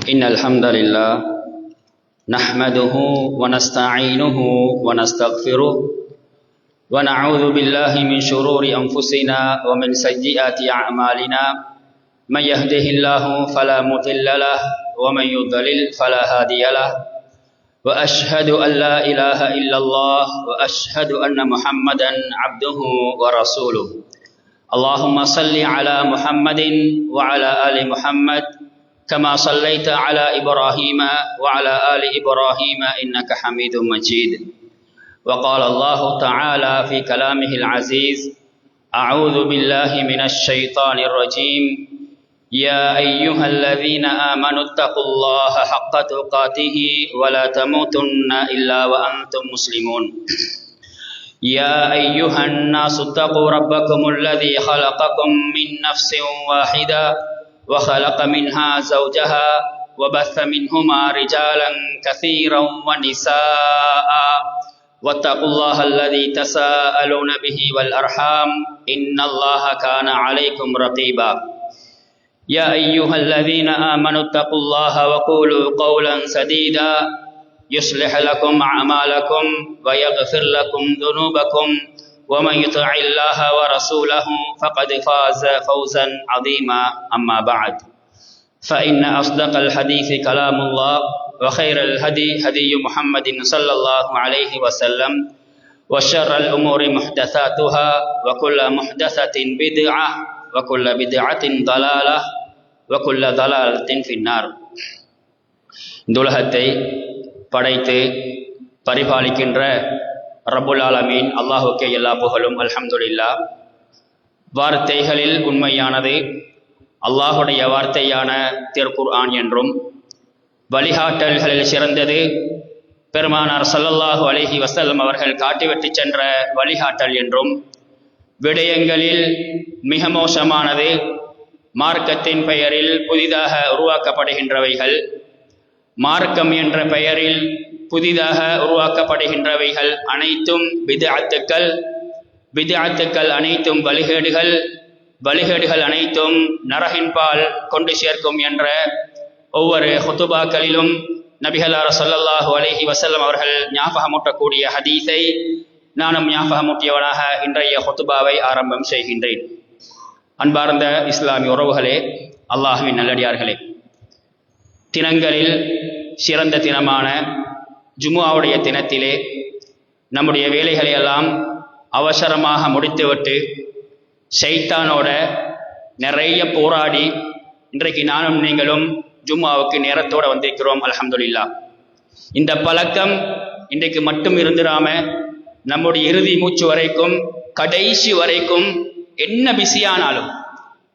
إن الحمد لله نحمده ونستعينه ونستغفره ونعوذ بالله من شرور أنفسنا ومن سيئات أعمالنا من يهده الله فلا مضل له ومن يضلل فلا هادي له وأشهد أن لا إله إلا الله وأشهد أن محمدا عبده ورسوله اللهم صل على محمد وعلى آل محمد كما صليت على إبراهيم وعلى آل إبراهيم إنك حميد مجيد وقال الله تعالى في كلامه العزيز أعوذ بالله من الشيطان الرجيم يا أيها الذين آمنوا اتقوا الله حق تقاته ولا تموتن إلا وأنتم مسلمون يا أيها الناس اتقوا ربكم الذي خلقكم من نفس واحدة وخلق منها زوجها وبث منهما رجالا كثيرا ونساء واتقوا الله الذي تساءلون به والأرحام إن الله كان عليكم رقيبا يا أيها الذين آمنوا اتقوا الله وقولوا قولا سديدا يصلح لكم أعمالكم ويغفر لكم ذنوبكم ومن يطع الله ورسوله فقد فاز فوزا عظيما أما بعد فإن أصدق الحديث كلام الله وخير الهدي هدي محمد صلى الله عليه وسلم وشر الأمور محدثاتها وكل محدثة بدعة وكل بدعة ضلالة وكل ضلالة في النار. இந்த உலகத்தை படைத்து பரிபாலிக்கின்ற ரப்புல் ஆலமீன் அல்லாஹுக்கே எல்லா புகழும் அல்ஹம்துலில்லாஹ். வார்த்தைகளில் உண்மையானது அல்லாஹுடைய வார்த்தையான திருக்குர்ஆன் என்றும், வழிகாட்டல்களில் சிறந்தது பெருமானார் ஸல்லல்லாஹு அலைஹி வஸல்லம் அவர்கள் காட்டிவிட்டு சென்ற வழிகாட்டல் என்றும், விடயங்களில் மிக மோசமானது மார்க்கத்தின் பெயரில் புதிதாக உருவாக்கப்படுகின்றவைகள், மார்க்கம் என்ற பெயரில் புதிதாக உருவாக்கப்படுகின்றவைகள் அனைத்தும் பித்அத்துக்கள், பித்அத்துக்கள் அனைத்தும் வழிகேடுகள் அனைத்தும் நரகின்பால் கொண்டு சேர்க்கும் என்ற ஒவ்வொரு ஹுதுபாக்களிலும் நபிகளார் ஸல்லல்லாஹு அலைஹி வஸல்லம் அவர்கள் ஞாபகமூட்டக்கூடிய ஹதீஸை நானும் ஞாபகமூட்டியவனாக இன்றைய ஹுதுபாவை ஆரம்பம் செய்கின்றேன். அன்பார்ந்த இஸ்லாமிய உறவுகளே, அல்லாஹ்வின் நல்லடியார்களே, தினங்களில் சிறந்த தினமான ஜுமுஆவுடைய தினத்திலே நம்முடைய வேலைகளை எல்லாம் அவசரமாக முடித்துவிட்டு ஷைத்தானோட நிறைய போராடி இன்றைக்கு நானும் நீங்களும் ஜும்ஆவுக்கு நேரத்தோடு வந்திருக்கிறோம். அல்ஹம்துலில்லாஹ். இந்த பழக்கம் இன்றைக்கு மட்டும் இருந்துடாம நம்முடைய இறுதி மூச்சு வரைக்கும், கடைசி வரைக்கும், என்ன பிஸியானாலும்,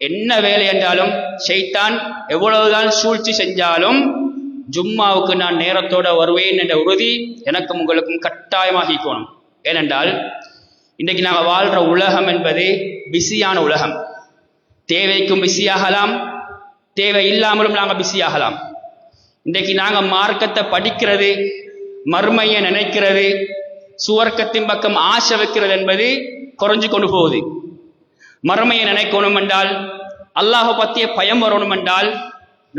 என்ன வேலை என்றாலும், ஷைத்தான் எவ்வளவுதான் சூழ்ச்சி செஞ்சாலும் ஜும்மாவுக்கு நான் நேரத்தோட வருவேன் என்ற உறுதி எனக்கும் உங்களுக்கும் கட்டாயமாகிக்கணும். ஏனென்றால் இன்றைக்கு நாங்கள் வாழ்கிற உலகம் என்பது பிஸியான உலகம். தேவைக்கும் பிஸியாகலாம், தேவை இல்லாமலும் நாங்கள் பிஸியாகலாம். இன்றைக்கு நாங்கள் மார்க்கத்தை படிக்கிறது, மர்மையை நினைக்கிறது, சுவர்க்கத்தின் பக்கம் ஆசை வைக்கிறது என்பது குறைஞ்சு கொண்டு போகுது. மர்மையை நினைக்கணும் என்றால், அல்லாஹ் பற்றிய பயம் வரணும் என்றால்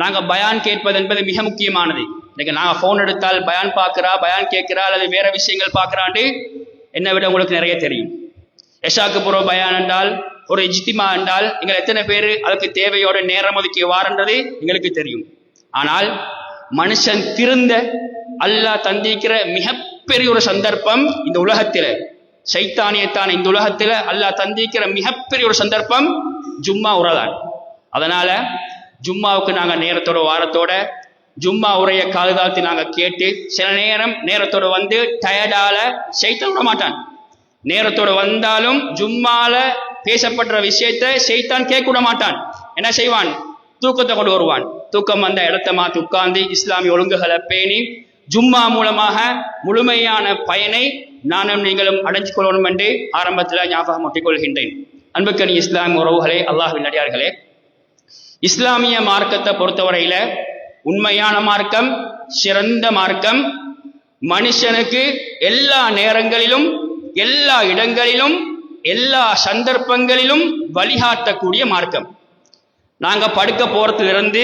நாங்கள் பயான் கேட்பது என்பது மிக முக்கியமானது. இன்னைக்கு நாங்கள் ஃபோன் எடுத்தால் பயான் பார்க்குறா, பயான் கேட்குறா, அல்லது வேற விஷயங்கள் பார்க்குறாண்டு என்னை விட உங்களுக்கு நிறைய தெரியும். எஷாக்கு புற பயான் என்றால், ஒரு இஜ்திமா என்றால் எங்கள் எத்தனை பேர் அதுக்கு தேவையோட நேரம் ஒதுக்கி வாரன்றது எங்களுக்கு தெரியும். ஆனால் மனுஷன் திருந்த அல்லாஹ் தந்திக்கிற மிகப்பெரிய ஒரு சந்தர்ப்பம் இந்த உலகத்தில், ஷைத்தானியத்தான இந்த உலகத்தில் அல்லாஹ் தந்திக்கிற மிகப்பெரிய ஒரு சந்தர்ப்பம் ஜும்மா உரைதான். அதனால ஜும்மாவுக்கு நாங்கள் நேரத்தோட வாரத்தோட ஜும்மா உரைய காதுதாழ்த்தி நாங்கள் கேட்டு, சில நேரம் நேரத்தோட வந்து டயர்டால ஷைத்தான் விட மாட்டான். நேரத்தோட வந்தாலும் ஜும்மால பேசப்படுற விஷயத்தை ஷைத்தான் கேட்க விட மாட்டான். என்ன செய்வான்? தூக்கத்தை கொண்டு வருவான். தூக்கம் வந்த இடத்த மாற்றி உட்கார்ந்து இஸ்லாமிய ஒழுங்குகளை பேணி ஜும்மா மூலமாக முழுமையான பயனை நானும் நீங்களும் அடைஞ்சு கொள்ளணும் என்று ஆரம்பத்தில் ஞாபகம் ஒட்டிக் கொள்கின்றேன். அன்புக்கணி இஸ்லாமிய உறவுகளே, அல்லாஹ்வின் அடியார்களே, இஸ்லாமிய மார்க்கத்தை பொறுத்தவரையில உண்மையான மார்க்கம், சிறந்த மார்க்கம், மனுஷனுக்கு எல்லா நேரங்களிலும், எல்லா இடங்களிலும், எல்லா சந்தர்ப்பங்களிலும் வழிகாட்டக்கூடிய மார்க்கம். நாங்க படுக்க போறதிலிருந்து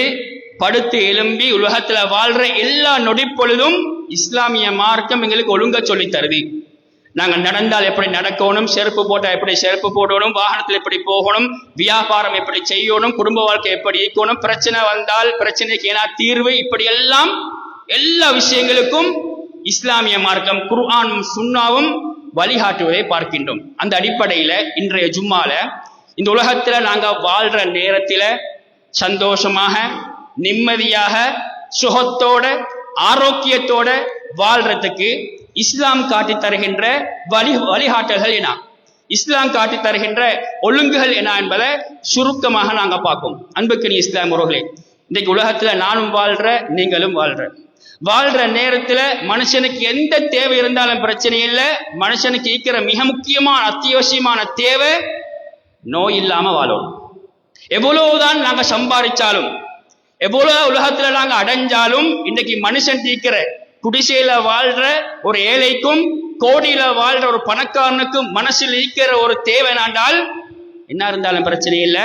படுத்து எழும்பி உலகத்துல வாழ்ற எல்லா நொடிப்பொழுதும் இஸ்லாமிய மார்க்கம் எங்களுக்கு ஒழுங்க சொல்லி தருது. நாங்க நடந்தால் எப்படி நடக்கணும், செருப்பு போட்டா எப்படி செருப்பு போடணும், வாகனத்தில் எப்படி போகணும், வியாபாரம் எப்படி செய்யணும், குடும்ப வாழ்க்கை எப்படி இருக்கணும், பிரச்சனை வந்தால் பிரச்சனைக்கு ஏன்னா தீர்வு, இப்படி எல்லாம் எல்லா விஷயங்களுக்கும் இஸ்லாமிய மார்க்கம் குர்ஆனும் சுன்னாவும் வழிகாட்டுவதை பார்க்கின்றோம். அந்த அடிப்படையில இன்றைய ஜும்மால இந்த உலகத்துல நாங்க வாழ்ற நேரத்தில சந்தோஷமாக நிம்மதியாக சுகத்தோட ஆரோக்கியத்தோட வாழ்றதுக்கு இஸ்லாம் காட்டி தருகின்ற வழிகாட்டல்கள் என்ன, இஸ்லாம் காட்டி தருகின்ற ஒழுங்குகள் என்ன என்பதை சுருக்கமாக நாங்க பார்ப்போம். அன்புக்கு இஸ்லாம் உறவுகளே, இன்றைக்கு உலகத்துல நானும் வாழ்ற நீங்களும் வாழ்ற நேரத்துல மனுஷனுக்கு எந்த தேவை இருந்தாலும் பிரச்சனை இல்லை. மனுஷனுக்கு இருக்கிற மிக முக்கியமான அத்தியாவசியமான தேவை நோய் இல்லாம வாழணும். எவ்வளவுதான் நாங்க சம்பாதிச்சாலும், எவ்வளவு உலகத்துல நாங்க அடைஞ்சாலும், இன்னைக்கு மனுஷன் தீக்கிற குடிசையில வாழ்ற ஒரு ஏழைக்கும் கோடியில வாழ்ற ஒரு பணக்காரனுக்கும் மனசில் இருக்கிற ஒரு தேவை நாண்டால் என்ன இருந்தாலும் பிரச்சனை இல்லை,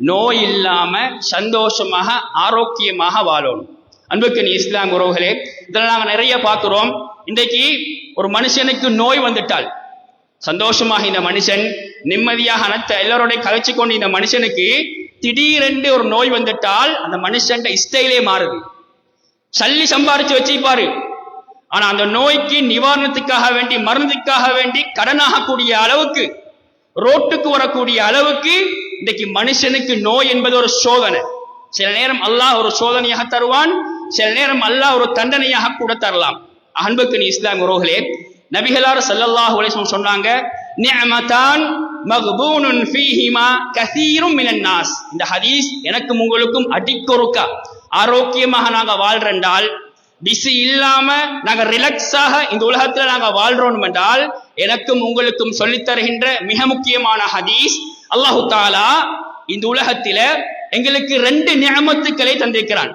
நோய் இல்லாம சந்தோஷமாக ஆரோக்கியமாக வாழணும். அன்புக்கு இஸ்லாம் உறவுகளே, இதெல்லாம் நாங்க நிறைய பார்க்கிறோம். இன்றைக்கு ஒரு மனுஷனுக்கு நோய் வந்துட்டால் சந்தோஷமாக இந்த மனுஷன் நிம்மதியாக அனைத்து எல்லாரோட கழிச்சு கொண்டு இந்த மனுஷனுக்கு திடீரென்று ஒரு நோய் வந்துட்டால் அந்த மனுஷன் ஸ்டைலே மாறுது. சல்லி சம்பாதிச்சு வச்சுப்பாரு, ஆனா அந்த நோய்க்கு நிவாரணத்துக்காக வேண்டி மருந்துக்காக வேண்டி கடனாகக்கூடிய அளவுக்கு ரோட்டுக்கு வரக்கூடிய அளவுக்கு இன்றைக்கு மனுஷனுக்கு நோய் என்பது ஒரு சோதனை. சில நேரம் அல்லாஹ் ஒரு சோதனையாக தருவான், சில நேரம் அல்லாஹ் ஒரு தண்டனையாக கூட தரலாம். அன்புக்கு இஸ்லாம் உறவுகளே, நபிகளார் ஸல்லல்லாஹு அலைஹி வஸல்லம் சொன்னாங்க, நிஅமதான் மக்பூனுன் ஃபீஹிமா கஸீரும் மினன் நாஸ். இந்த ஹதீஸ் எனக்கும் உங்களுக்கும் அடிக்கொருக்கா ஆரோக்கியமாக நாங்க வாழ்றென்றால், பிஸி இல்லாம நாங்க ரிலாக்ஸாக இந்த உலகத்துல நாங்க வாழ்றோம் என்றால், எனக்கும் உங்களுக்கும் சொல்லித் தருகின்ற மிக முக்கியமான ஹதீஸ், அல்லாஹு தஆலா இந்த உலகத்தில எங்களுக்கு 2 நிஅமத்துக்களை தந்திருக்கிறான்,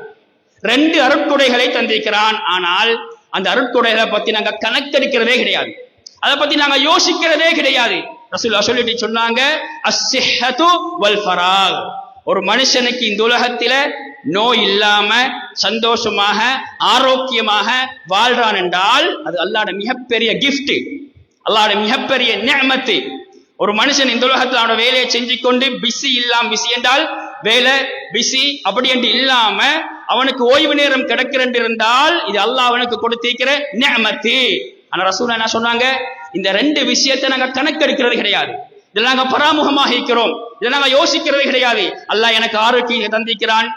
2 அருட்கொடைகளை தந்திருக்கிறான். ஆனால் அந்த அருட்கொடைகளை பத்தி நாங்க கணக்கெடுக்கிறதே கிடையாது, அதை பத்தி நாங்க யோசிக்கிறதே கிடையாது. ரசூலுல்லாஹ் சொல்லிட்டு சொன்னாங்க, அஸ்ஸிஹ்ஹத்து வல் ஃபராக். ஒரு மனுஷனுக்கு இந்த உலகத்தில நோய் இல்லாம சந்தோஷமாக ஆரோக்கியமாக வாழ்றான் என்றால் அது அல்லாஹ்வுடைய மிகப்பெரிய கிஃப்ட், அல்லாஹ்வுடைய மிகப்பெரிய நிஅமத்து. ஒரு மனுஷன் இந்த உலகத்தில் அவனோட வேலையை செஞ்சு கொண்டு பிஸி என்றால் வேலை பிஸி அப்படி என்று இல்லாம அவனுக்கு ஓய்வு நேரம் கிடைக்கிறேன் இருந்தால் இது அல்லாஹ் அவனுக்கு கொடுத்திருக்கிற நிஅமத்து. ஆனா ரசூலுல்லாஹ் என்ன சொன்னாங்க, இந்த 2 விஷயத்தை நாங்க கணக்கெடுக்கிறது கிடையாது, இதில் நாங்க பராமுகமாக இருக்கிறோம், இதை நாங்க யோசிக்கிறது கிடையாது. அல்லாஹ் எனக்கு ஆரோக்கியம் தந்திருக்கிறான்,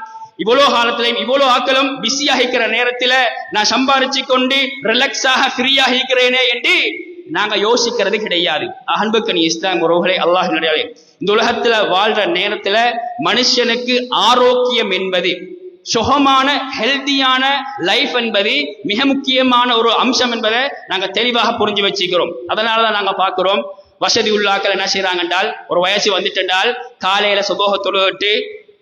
இவ்வளோ காலத்திலையும் இவ்வளோ ஆக்களும் பிஸியாக இருக்கிற நேரத்துல நான் சம்பாதிச்சு கொண்டு ரிலாக்ஸாக ஃப்ரீயாக இருக்கிறேனே என்று நாங்க யோசிக்கிறது கிடையாது. அன்புக்கு இஸ்லாம் உறவுகளே, அல்லாஹ் நடிகாலே, இந்த உலகத்துல வாழ்ற நேரத்துல மனுஷனுக்கு ஆரோக்கியம் என்பது, சுகமான ஹெல்தியான லைஃப் என்பது மிக முக்கியமான ஒரு அம்சம் என்பதை நாங்க தெளிவாக புரிஞ்சு வச்சுக்கிறோம். அதனாலதான் நாங்க பார்க்கிறோம், வசதி உள்ளாக்கள் என்ன செய்யறாங்க என்றால், ஒரு வயசு வந்துட்டால் காலையில சுபோக தொழுவிட்டு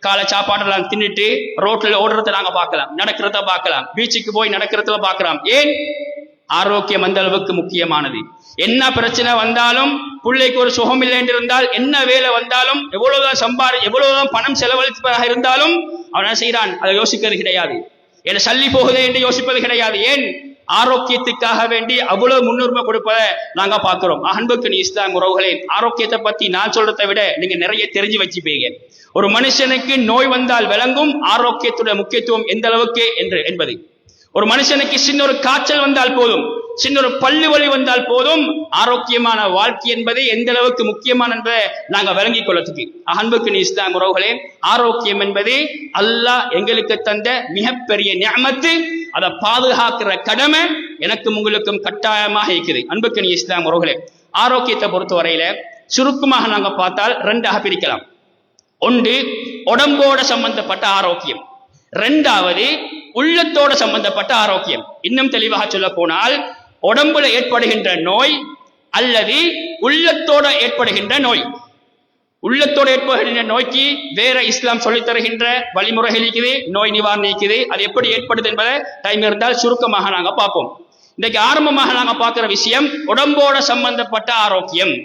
காலை சாப்பாட்டெல்லாம் தின்னுட்டு ரோட்ல ஓடுறத நாங்க பார்க்கலாம், நடக்கிறத பார்க்கலாம், பீச்சுக்கு போய் நடக்கிறதுல பார்க்கலாம். ஏன்? ஆரோக்கியம் அந்த அளவுக்கு முக்கியமானது. என்ன பிரச்சனை வந்தாலும், பிள்ளைக்கு ஒரு சுகம் இல்லை என்று இருந்தால், என்ன வேலை வந்தாலும், எவ்வளவுதான் பணம் செலவழிப்பதாக இருந்தாலும் அவன் என்ன செய்யறான், அதை யோசிக்கிறது கிடையாது. என்ன சல்லி போகுதே என்று யோசிப்பது கிடையாது. ஏன்? ஆரோக்கியத்துக்காக வேண்டி அவ்வளவு முன்னுரிமை கொடுப்பதை நாங்க பார்க்கிறோம். அன்புக்கு இஸ்லாம் உறவுகளே, ஆரோக்கியத்தை பத்தி நான் சொல்றதை விட நீங்க நிறைய தெரிஞ்சு வச்சுப்பீங்க. ஒரு மனுஷனுக்கு நோய் வந்தால் விளங்கும் ஆரோக்கியத்துடைய முக்கியத்துவம் எந்த அளவுக்கு என்பது. ஒரு மனுஷனுக்கு சின்ன ஒரு காய்ச்சல் வந்தால் போதும், சின்ன ஒரு பல்லு வலி வந்தால் போதும், ஆரோக்கியமான வாழ்க்கை என்பது எந்த அளவுக்கு முக்கியமான என்பதை நாங்க விளங்கிக் கொள்ளத்துக்கு. அன்புக்கு இஸ்லாம் உறவுகளே, ஆரோக்கியம் என்பது அல்லாஹ் எங்களுக்கு தந்த மிகப்பெரிய நிஅமத்து. அதை பாதுகாக்கிற கடமை எனக்கும் உங்களுக்கும் கட்டாயமாக இருக்குது. அன்புக்கு இஸ்லாம் உறவுகளே, ஆரோக்கியத்தை பொறுத்தவரையில சுருக்கமாக நாங்க பார்த்தால் 2ஆக பிரிக்கலாம். ஒன்று உடம்போட சம்பந்தப்பட்ட ஆரோக்கியம், 2வது உள்ளத்தோட சம்பந்தப்பட்ட ஆரோக்கியம். இன்னும் தெளிவாக சொல்ல போனால், உடம்புல ஏற்படுகின்ற நோய் அல்லது உள்ளத்தோட ஏற்படுகின்ற நோய். உள்ளத்தோட ஏற்படுகின்ற நோய்க்கு வேற இஸ்லாம் சொல்லித் தருகின்ற வழிமுறைகள் இருக்குது, நோய் நிவாரணம் இருக்குது. அது எப்படி ஏற்படுது என்பதை டைம் இருந்தால் சுருக்கமாக நாங்க பார்ப்போம். இன்றைக்கு ஆரம்பமாக நாங்க பார்க்கிற விஷயம் உடம்போட சம்பந்தப்பட்ட ஆரோக்கியம்.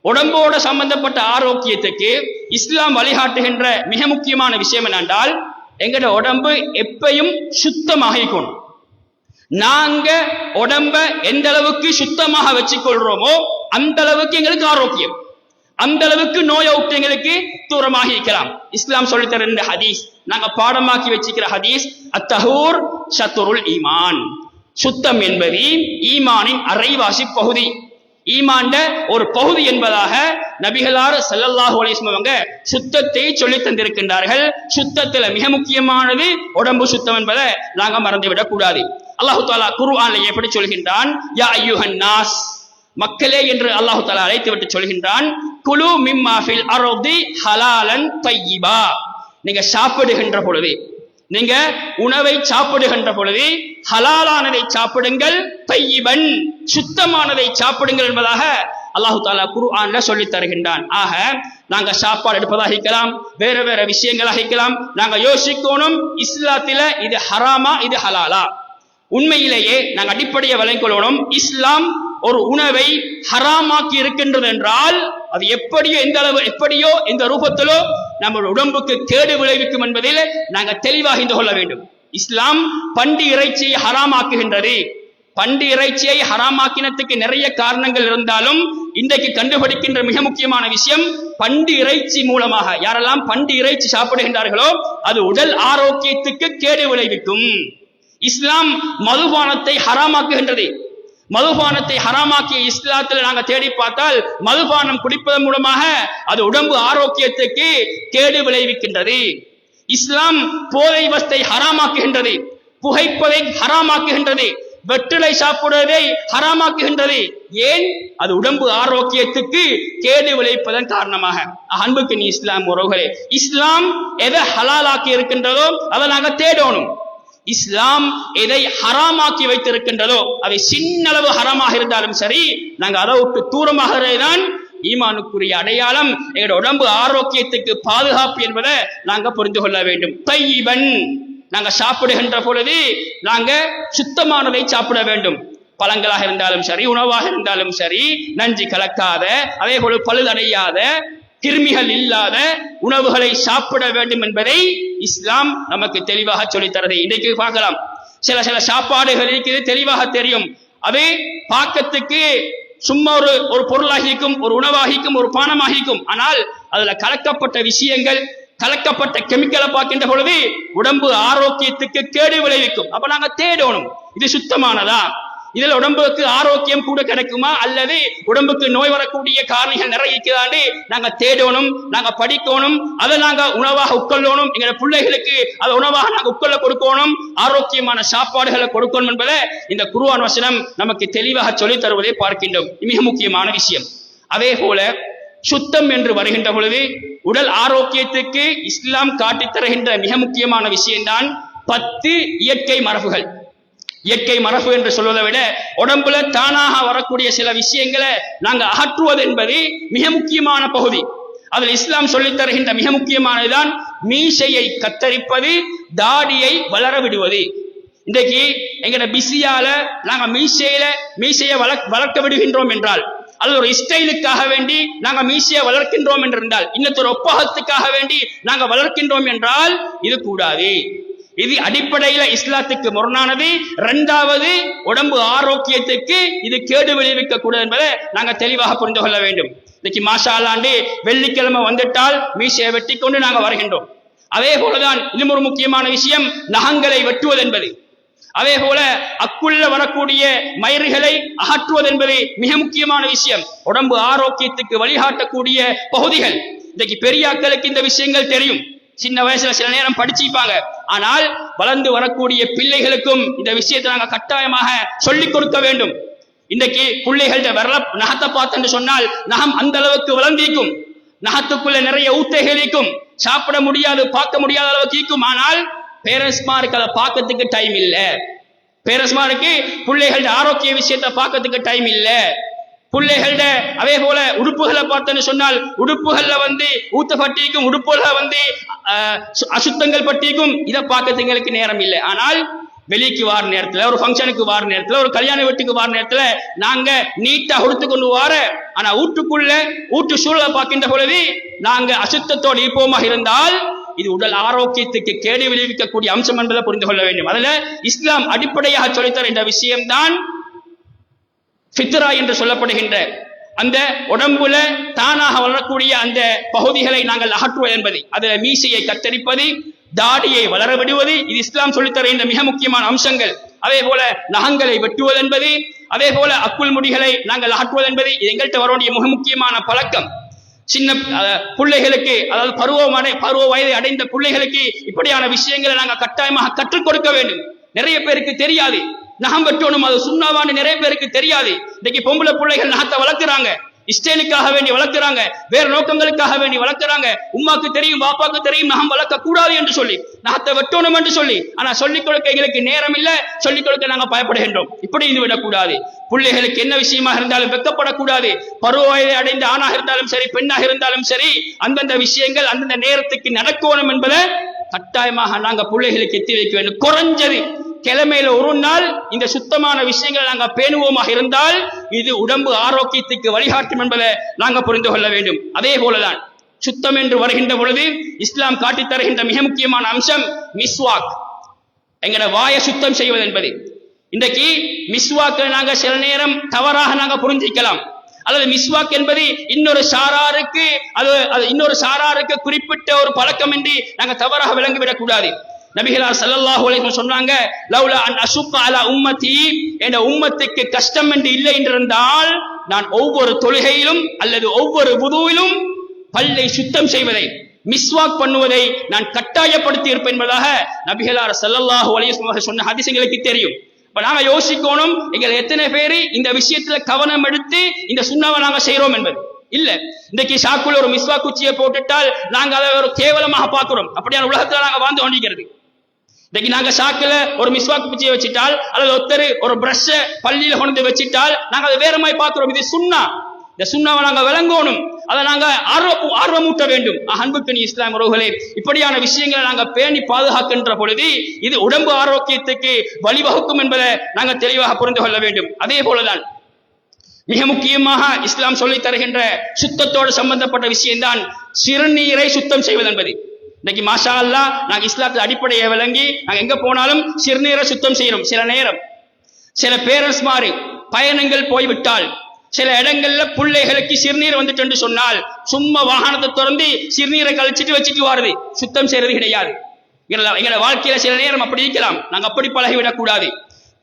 உடம்போட சம்பந்தப்பட்ட ஆரோக்கியத்துக்கு இஸ்லாம் வழிகாட்டுகின்ற மிக முக்கியமான விஷயம் என்னென்றால், எங்கட உடம்பு எப்பயும் சுத்தமாக இருக்கணும். நாங்க உடம்ப எந்த அளவுக்கு சுத்தமாக வச்சுக்கொள்றோமோ அந்த அளவுக்கு எங்களுக்கு ஆரோக்கியம், அந்த அளவுக்கு நோயை விட்டு எங்களுக்கு தூரமாக இருக்கலாம். இஸ்லாம் சொல்லித்தர இந்த ஹதீஸ் நாங்க பாடமாக்கி வச்சுக்கிற ஹதீஸ், அத்தஹூர் ஷத்ருல் ஈமான். சுத்தம் என்பது ஈமானின் அரைவாசி பகுதி, ஈமான்ட ஒரு பகுதி என்பதாக நபிகளார் ஸல்லல்லாஹு அலைஹி வஸல்லம் சுத்தத்தை சொல்லி தந்திருக்கின்றார்கள். சுத்தத்துல மிக முக்கியமானது உடம்பு சுத்தம் என்பதை நாங்க மறந்துவிடக் கூடாது. அல்லாஹு தஆலா குர்ஆன்ல எப்படி சொல்கின்றான், யா அய்யுஹன் நாஸ், மக்களே என்று அல்லாஹு தஆலா அழைத்து விட்டு சொல்கின்றான், குலு மிம்மா ஃபில் அர்தி ஹலாலன் தய்யிபா. நீங்க சாப்பிடுகின்ற பொழுது, நீங்க உணவை சாப்பிடுகின்ற பொழுது ஹலாலானதை சாப்பிடுங்கள், தய்யிபன் சுத்தமானதை சாப்பிடுங்கள் என்பதாக அல்லாஹு தஆலா குர்ஆன்ல சொல்லி தருகின்றான். ஆக நாங்க சாப்பாடு எடுப்பதாக இருக்கலாம், வேற வேற விஷயங்களாக இருக்கலாம், நாங்க யோசிக்கணும் இஸ்லாத்தில இது ஹராமா இது ஹலாலா. உண்மையிலேயே நாங்கள் அடிப்படையை விளங்கிக் கொள்ளணும். இஸ்லாம் ஒரு உணவை ஹராமாக்கி இருக்கின்றது என்றால் அது எப்படியோ எந்த ரூபத்திலோ நம்ம உடம்புக்கு கேடு விளைவிக்கும் என்பதில் நாங்கள் தெளிவாக அறிந்து கொள்ள வேண்டும். இஸ்லாம் பண்டி இறைச்சியை ஹராமாக்குகின்றது. பண்டி இறைச்சியை ஹராமாக்கினத்துக்கு நிறைய காரணங்கள் இருந்தாலும் இன்றைக்கு கண்டுபிடிக்கின்ற மிக முக்கியமான விஷயம், பண்டி இறைச்சி மூலமாக யாரெல்லாம் பண்டி இறைச்சி சாப்பிடுகின்றார்களோ அது உடல் ஆரோக்கியத்துக்கு கேடு விளைவிக்கும். இஸ்லாம் மதுபானத்தை ஹராமாக்குகின்றது. மதுபானத்தை ஹராமாக்கிய இஸ்லாத்தில் நாங்கள் தேடி பார்த்தால் மதுபானம் குடிப்பதன் மூலமாக அது உடம்பு ஆரோக்கியத்துக்கு கேடு விளைவிக்கின்றது. இஸ்லாம் போதை வஸ்தை ஹராமாக்குகின்றது, புகைப்பதை ஹராமாக்குகின்றது, வெற்றிலை சாப்பிடுவதை ஹராமாக்குகின்றது. ஏன்? அது உடம்பு ஆரோக்கியத்துக்கு கேடு விளைவிப்பதன் காரணமாக. அன்புக்கு நீ இஸ்லாம் உறவுகளே, இஸ்லாம் எதை ஹலாலாக்கி இருக்கின்றதோ அதை நாங்கள் தேடணும். இஸ்லாம் எதை ஹராமாக்கி வைத்திருக்கின்றதோ அதை சின்னளவு ஹராமாக இருந்தாலும் சரி நாங்க அதை விட்டு தூரமாகதான் ஈமானுக்குரிய அடையாளம். எங்களோட உடம்பு ஆரோக்கியத்துக்கு பாதுகாப்பு என்பதை நாங்க புரிந்து கொள்ள வேண்டும். தையிபன், நாங்க சாப்பிடுகின்ற பொழுது நாங்க சுத்தமானதை சாப்பிட வேண்டும். பழங்களாக இருந்தாலும் சரி, உணவாக இருந்தாலும் சரி, நஞ்சு கலக்காத, அதே போல பழுதடையாத, கிருமிகள் இல்லாத உணவுகளை சாப்பிட வேண்டும் என்பதை இஸ்லாம் நமக்கு தெளிவாக சொல்லித் தரது. இன்றைக்கு பார்க்கலாம், சில சாப்பாடுகள் இருக்குது, தெளிவாக தெரியும், அது பாக்கத்துக்கு சும்மா ஒரு பொருளாகிக்கும், ஒரு உணவாகிக்கும், ஒரு பானமாகிக்கும். ஆனால் அதுல கலக்கப்பட்ட விஷயங்கள், கலக்கப்பட்ட கெமிக்கலை பார்க்கின்ற பொழுது உடம்பு ஆரோக்கியத்துக்கு கேடு விளைவிக்கும். அப்ப நாங்க தேடணும், இது சுத்தமானதா, இதில் உடம்புக்கு ஆரோக்கியம் கூட கிடைக்குமா, அல்லது உடம்புக்கு நோய் வரக்கூடிய காரணிகள் நிறைய இருக்கிறாண்டு நாங்க தேடணும், நாங்க படிக்கணும், அதை நாங்க உணவாக உட்கொள்ளணும். எங்க பிள்ளைகளுக்கு அதை உணவாக நாங்க உட்கொள்ள கொடுக்கணும், ஆரோக்கியமான சாப்பாடுகளை கொடுக்கணும் என்பதை இந்த குர்ஆன் வசனம் நமக்கு தெளிவாக சொல்லித் தருவதை பார்க்கின்றோம். மிக முக்கியமான விஷயம். அதே போல சுத்தம் என்று வருகின்ற பொழுது உடல் ஆரோக்கியத்துக்கு இஸ்லாம் காட்டித் தருகின்ற மிக முக்கியமான விஷயம்தான் 10 இயற்கை மரபுகள். இயற்கை மரபு என்று சொல்வதை விட உடம்புல தானாக வரக்கூடிய சில விஷயங்களை நாங்கள் அகற்றுவது என்பது மிக முக்கியமான பகுதி. அதில் இஸ்லாம் சொல்லித் தருகின்ற மிக முக்கியமானதுதான் மீசையை கத்தரிப்பது, தாடியை வளர விடுவது. இன்றைக்கு எங்கட பிஸியால நாங்க மீசையை வளர்க்க விடுகின்றோம் என்றால், அது ஒரு ஸ்டைலுக்காக வேண்டி நாங்க மீசையை வளர்க்கின்றோம் என்றால், இன்னொரு ஒப்பகத்துக்காக வேண்டி நாங்க வளர்க்கின்றோம் என்றால் இது கூடாது. இது அடிப்படையில இஸ்லாத்துக்கு முரணானது. இரண்டாவது, உடம்பு ஆரோக்கியத்துக்கு இது கேடு விளைவிக்க கூடாது என்பதை நாங்க தெளிவாக புரிந்து கொள்ள வேண்டும். இன்னைக்கு மாஷா அல்லாஹ் வெள்ளிக்கிழமை வந்துட்டால் மீசையை வெட்டி கொண்டு நாங்க வருகின்றோம். அதே போலதான் இன்னும் ஒரு முக்கியமான விஷயம், நகங்களை வெட்டுவது என்பது. அதே போல அக்குள்ள வரக்கூடிய மயிர்களை அகற்றுவது என்பது மிக முக்கியமான விஷயம். உடம்பு ஆரோக்கியத்துக்கு வழிகாட்டக்கூடிய பகுதிகள். இன்னைக்கு பெரியாக்களுக்கு இந்த விஷயங்கள் தெரியும், சின்ன வயசுல சில நேரம் படிச்சிருப்பாங்க. ஆனால் வளர்ந்து வரக்கூடிய பிள்ளைகளுக்கும் இந்த விஷயத்தை நாங்க கட்டாயமாக சொல்லிக் கொடுக்க வேண்டும். இன்றைக்கு பிள்ளைகள்ட்ட நகத்தை பார்த்து சொன்னால் நகம் அந்த அளவுக்கு வளர்ந்திருக்கும், நகத்துக்குள்ள நிறைய ஊத்தைகள் இருக்கும், சாப்பிட முடியாது, பார்க்க முடியாத அளவுக்கு இருக்கும். ஆனால் பேரண்ட்ஸ்மாருக்கு அதை பார்க்கறதுக்கு டைம் இல்ல. பேரண்ட்ஸ்மாருக்கு பிள்ளைகளோட ஆரோக்கிய விஷயத்தை பார்க்கறதுக்கு டைம் இல்ல. பிள்ளைகளோட அதே போல உடுப்புகளை பார்த்தேன்னு சொன்னால் உடுப்புகள்ல ஊத்த பட்டிக்கும், உடுப்புகளை அசுத்தங்கள் பட்டிக்கும், இதை பார்க்கறதுங்களுக்கு நேரம் இல்லை. ஆனால் வெளிக்கு வார நேரத்துல, ஒரு ஃபங்க்ஷனுக்கு வார நேரத்துல, ஒரு கல்யாண வீட்டுக்கு வார நேரத்துல நாங்க நீட்டா உடுத்து கொண்டு வார, ஆனா வீட்டுக்குள்ள வீட்டு சூழலை பார்க்கின்ற பொழுது நாங்க அசுத்தத்தோடு இருப்போமாக இருந்தால் இது உடல் ஆரோக்கியத்துக்கு கேடு விளைவிக்கக்கூடிய அம்சம் என்பதை புரிந்து கொள்ள வேண்டும். அதுல இஸ்லாம் அடிப்படையாக சொல்லித்தர இந்த விஷயம்தான் ஃபித்ரா என்று சொல்லப்படுகின்ற அந்த உடம்புல தானாக வளரக்கூடிய அந்த பகுதிகளை நாங்கள் அகற்றுவது என்பது, அதுல மீசையை கத்தரிப்பது, தாடியை வளர விடுவது, இது இஸ்லாம் சொல்லித்தருகின்ற மிக முக்கியமான அம்சங்கள். அதே போல நகங்களை வெட்டுவது என்பது, அதே போல அக்குள் முடிகளை நாங்கள் அகற்றுவது என்பது இது எங்கள்கிட்ட வரக்கூடிய மிக முக்கியமான பழக்கம். சின்ன பிள்ளைகளுக்கு, அதாவது பருவ வயதை அடைந்த பிள்ளைகளுக்கு இப்படியான விஷயங்களை நாங்கள் கட்டாயமாக கற்றுக் கொடுக்க வேண்டும். நிறைய பேருக்கு தெரியாது நகம் வெட்டணும், அது சுண்ணாவான்னு நிறைய பேருக்கு தெரியாது. இன்னைக்கு பொம்பளை பிள்ளைகள் நகத்தை வளர்க்கிறாங்க, இஸ்டேலுக்காக வேண்டி வளர்க்கிறாங்க, வேற நோக்கங்களுக்காக வேண்டி வளர்க்கிறாங்க. உமாக்கு தெரியும், பாப்பாக்கு தெரியும் நகம் வளர்க்க கூடாது என்று சொல்லி, நகத்தை வெட்டணும் என்று சொல்லி, ஆனா சொல்லிக் கொடுக்க எங்களுக்கு நேரம் இல்ல, சொல்லிக் கொடுக்க நாங்க பயப்படுகின்றோம். இப்படி இது விடக்கூடாது. பிள்ளைகளுக்கு என்ன விஷயமாக இருந்தாலும் வெக்கப்படக்கூடாது. பருவ வயதை அடைந்த ஆணாக இருந்தாலும் சரி, பெண்ணாக இருந்தாலும் சரி, அந்தந்த விஷயங்கள் அந்தந்த நேரத்துக்கு நடக்கணும் என்பதை கட்டாயமாக நாங்க பிள்ளைகளுக்கு எத்தி வைக்க வேண்டும். குறைஞ்சது கிழமையில ஒரு நாள் இந்த சுத்தமான விஷயங்களை நாங்க பேணுவோமாக இருந்தால் இது உடம்பு ஆரோக்கியத்துக்கு வழிகாட்டும் என்பதை நாங்க புரிந்து கொள்ள வேண்டும். அதே போலதான் சுத்தம் என்று வருகின்ற பொழுது இஸ்லாம் காட்டித் தருகின்ற மிக முக்கியமான அம்சம் மிஸ்வாக், எங்கட வாயை சுத்தம் செய்வது என்பது. இன்றைக்கு மிஸ்வாக்கு நாங்க சில நேரம் தவறாக நாங்க புரிஞ்சிக்கலாம், அல்லது மிஸ்வாக் என்பது இன்னொரு சாராருக்கு குறிப்பிட்ட ஒரு பழக்கம் என்று நாங்க தவறாக விளங்கிவிடக் கூடாது. நபிகளார் ஸல்லல்லாஹு அலைஹி வஸல்லம் சொன்னாங்க, லௌலா அன் அஷுக்க அலா உம்மதி, என்ற உம்மத்துக்கு கஷ்டம் என்று இல்லை என்றிருந்தால் நான் ஒவ்வொரு தொழுகையிலும் அல்லது ஒவ்வொரு வுதுவிலும் பல்லை சுத்தம் செய்வதை, மிஸ்வாக் பண்ணுவதை நான் கட்டாயப்படுத்தி இருப்பேன் என்பதாக நபிகளார் ஸல்லல்லாஹு அலைஹி வஸல்லம் சொன்ன ஹதீஸ் எங்களுக்கு தெரியும். இப்ப நாங்க யோசிக்கணும், எங்களை எத்தனை பேரு இந்த விஷயத்துல கவனம் எடுத்து இந்த சுண்ணாவை நாங்க செய்யறோம் என்பது இல்ல. இன்றைக்கு சாக்குள்ள ஒரு மிஸ்வாக் குச்சியை போட்டுட்டால் நாங்க அதை ஒரு கேவலமாக பார்க்கிறோம். அப்படியான உலகத்துல நாங்க வாழ்ந்து கொண்டிருக்கிறது. இன்னைக்கு நாங்க சாக்குல ஒரு மிஸ்வாக் குச்சியை வச்சிட்டால், அல்லது ஒருத்தர் ஒரு பிரஷ பள்ளியில கொண்டு வச்சிட்டால் நாங்க அதை வேற மாதிரி பார்க்கிறோம். இது சுண்ணா. இந்த சுண்ணாவை நாங்க விளங்கணும், அதை நாங்க ஆர்வமூட்ட வேண்டும். அன்புக்கு இஸ்லாம் உறவுகளே, இப்படியான விஷயங்களை நாங்க பேணி பாதுகாக்கின்ற பொழுது இது உடம்பு ஆரோக்கியத்துக்கு வழிவகுக்கும் என்பதை நாங்க தெளிவாக புரிந்து கொள்ள வேண்டும். அதே போலதான் மிக முக்கியமாக இஸ்லாம் சொல்லித் தருகின்ற சுத்தத்தோடு சம்பந்தப்பட்ட விஷயம்தான் சிறுநீரை சுத்தம் செய்வது என்பது. இன்னைக்கு மாஷா அல்லாஹ் நாங்க இஸ்லாத்துல அடிப்படையை விளங்கி நாங்க எங்க போனாலும் சிறுநீரை சுத்தம் செய்யணும். சில நேரம் சில பேரண்ட்ஸ் மாதிரி பயணங்கள் போய்விட்டால், சில இடங்கள்ல பிள்ளைகளுக்கு சிறுநீர் வந்துட்டு என்று சொன்னால் சும்மா வாகனத்தை திறந்து சிறுநீரை கழிச்சிட்டு வச்சுட்டு வருது, சுத்தம் செய்யறது கிடையாது. எங்களோட வாழ்க்கையில சில நேரம் அப்படி இருக்கலாம், நாங்க அப்படி பழகிவிடக் கூடாது.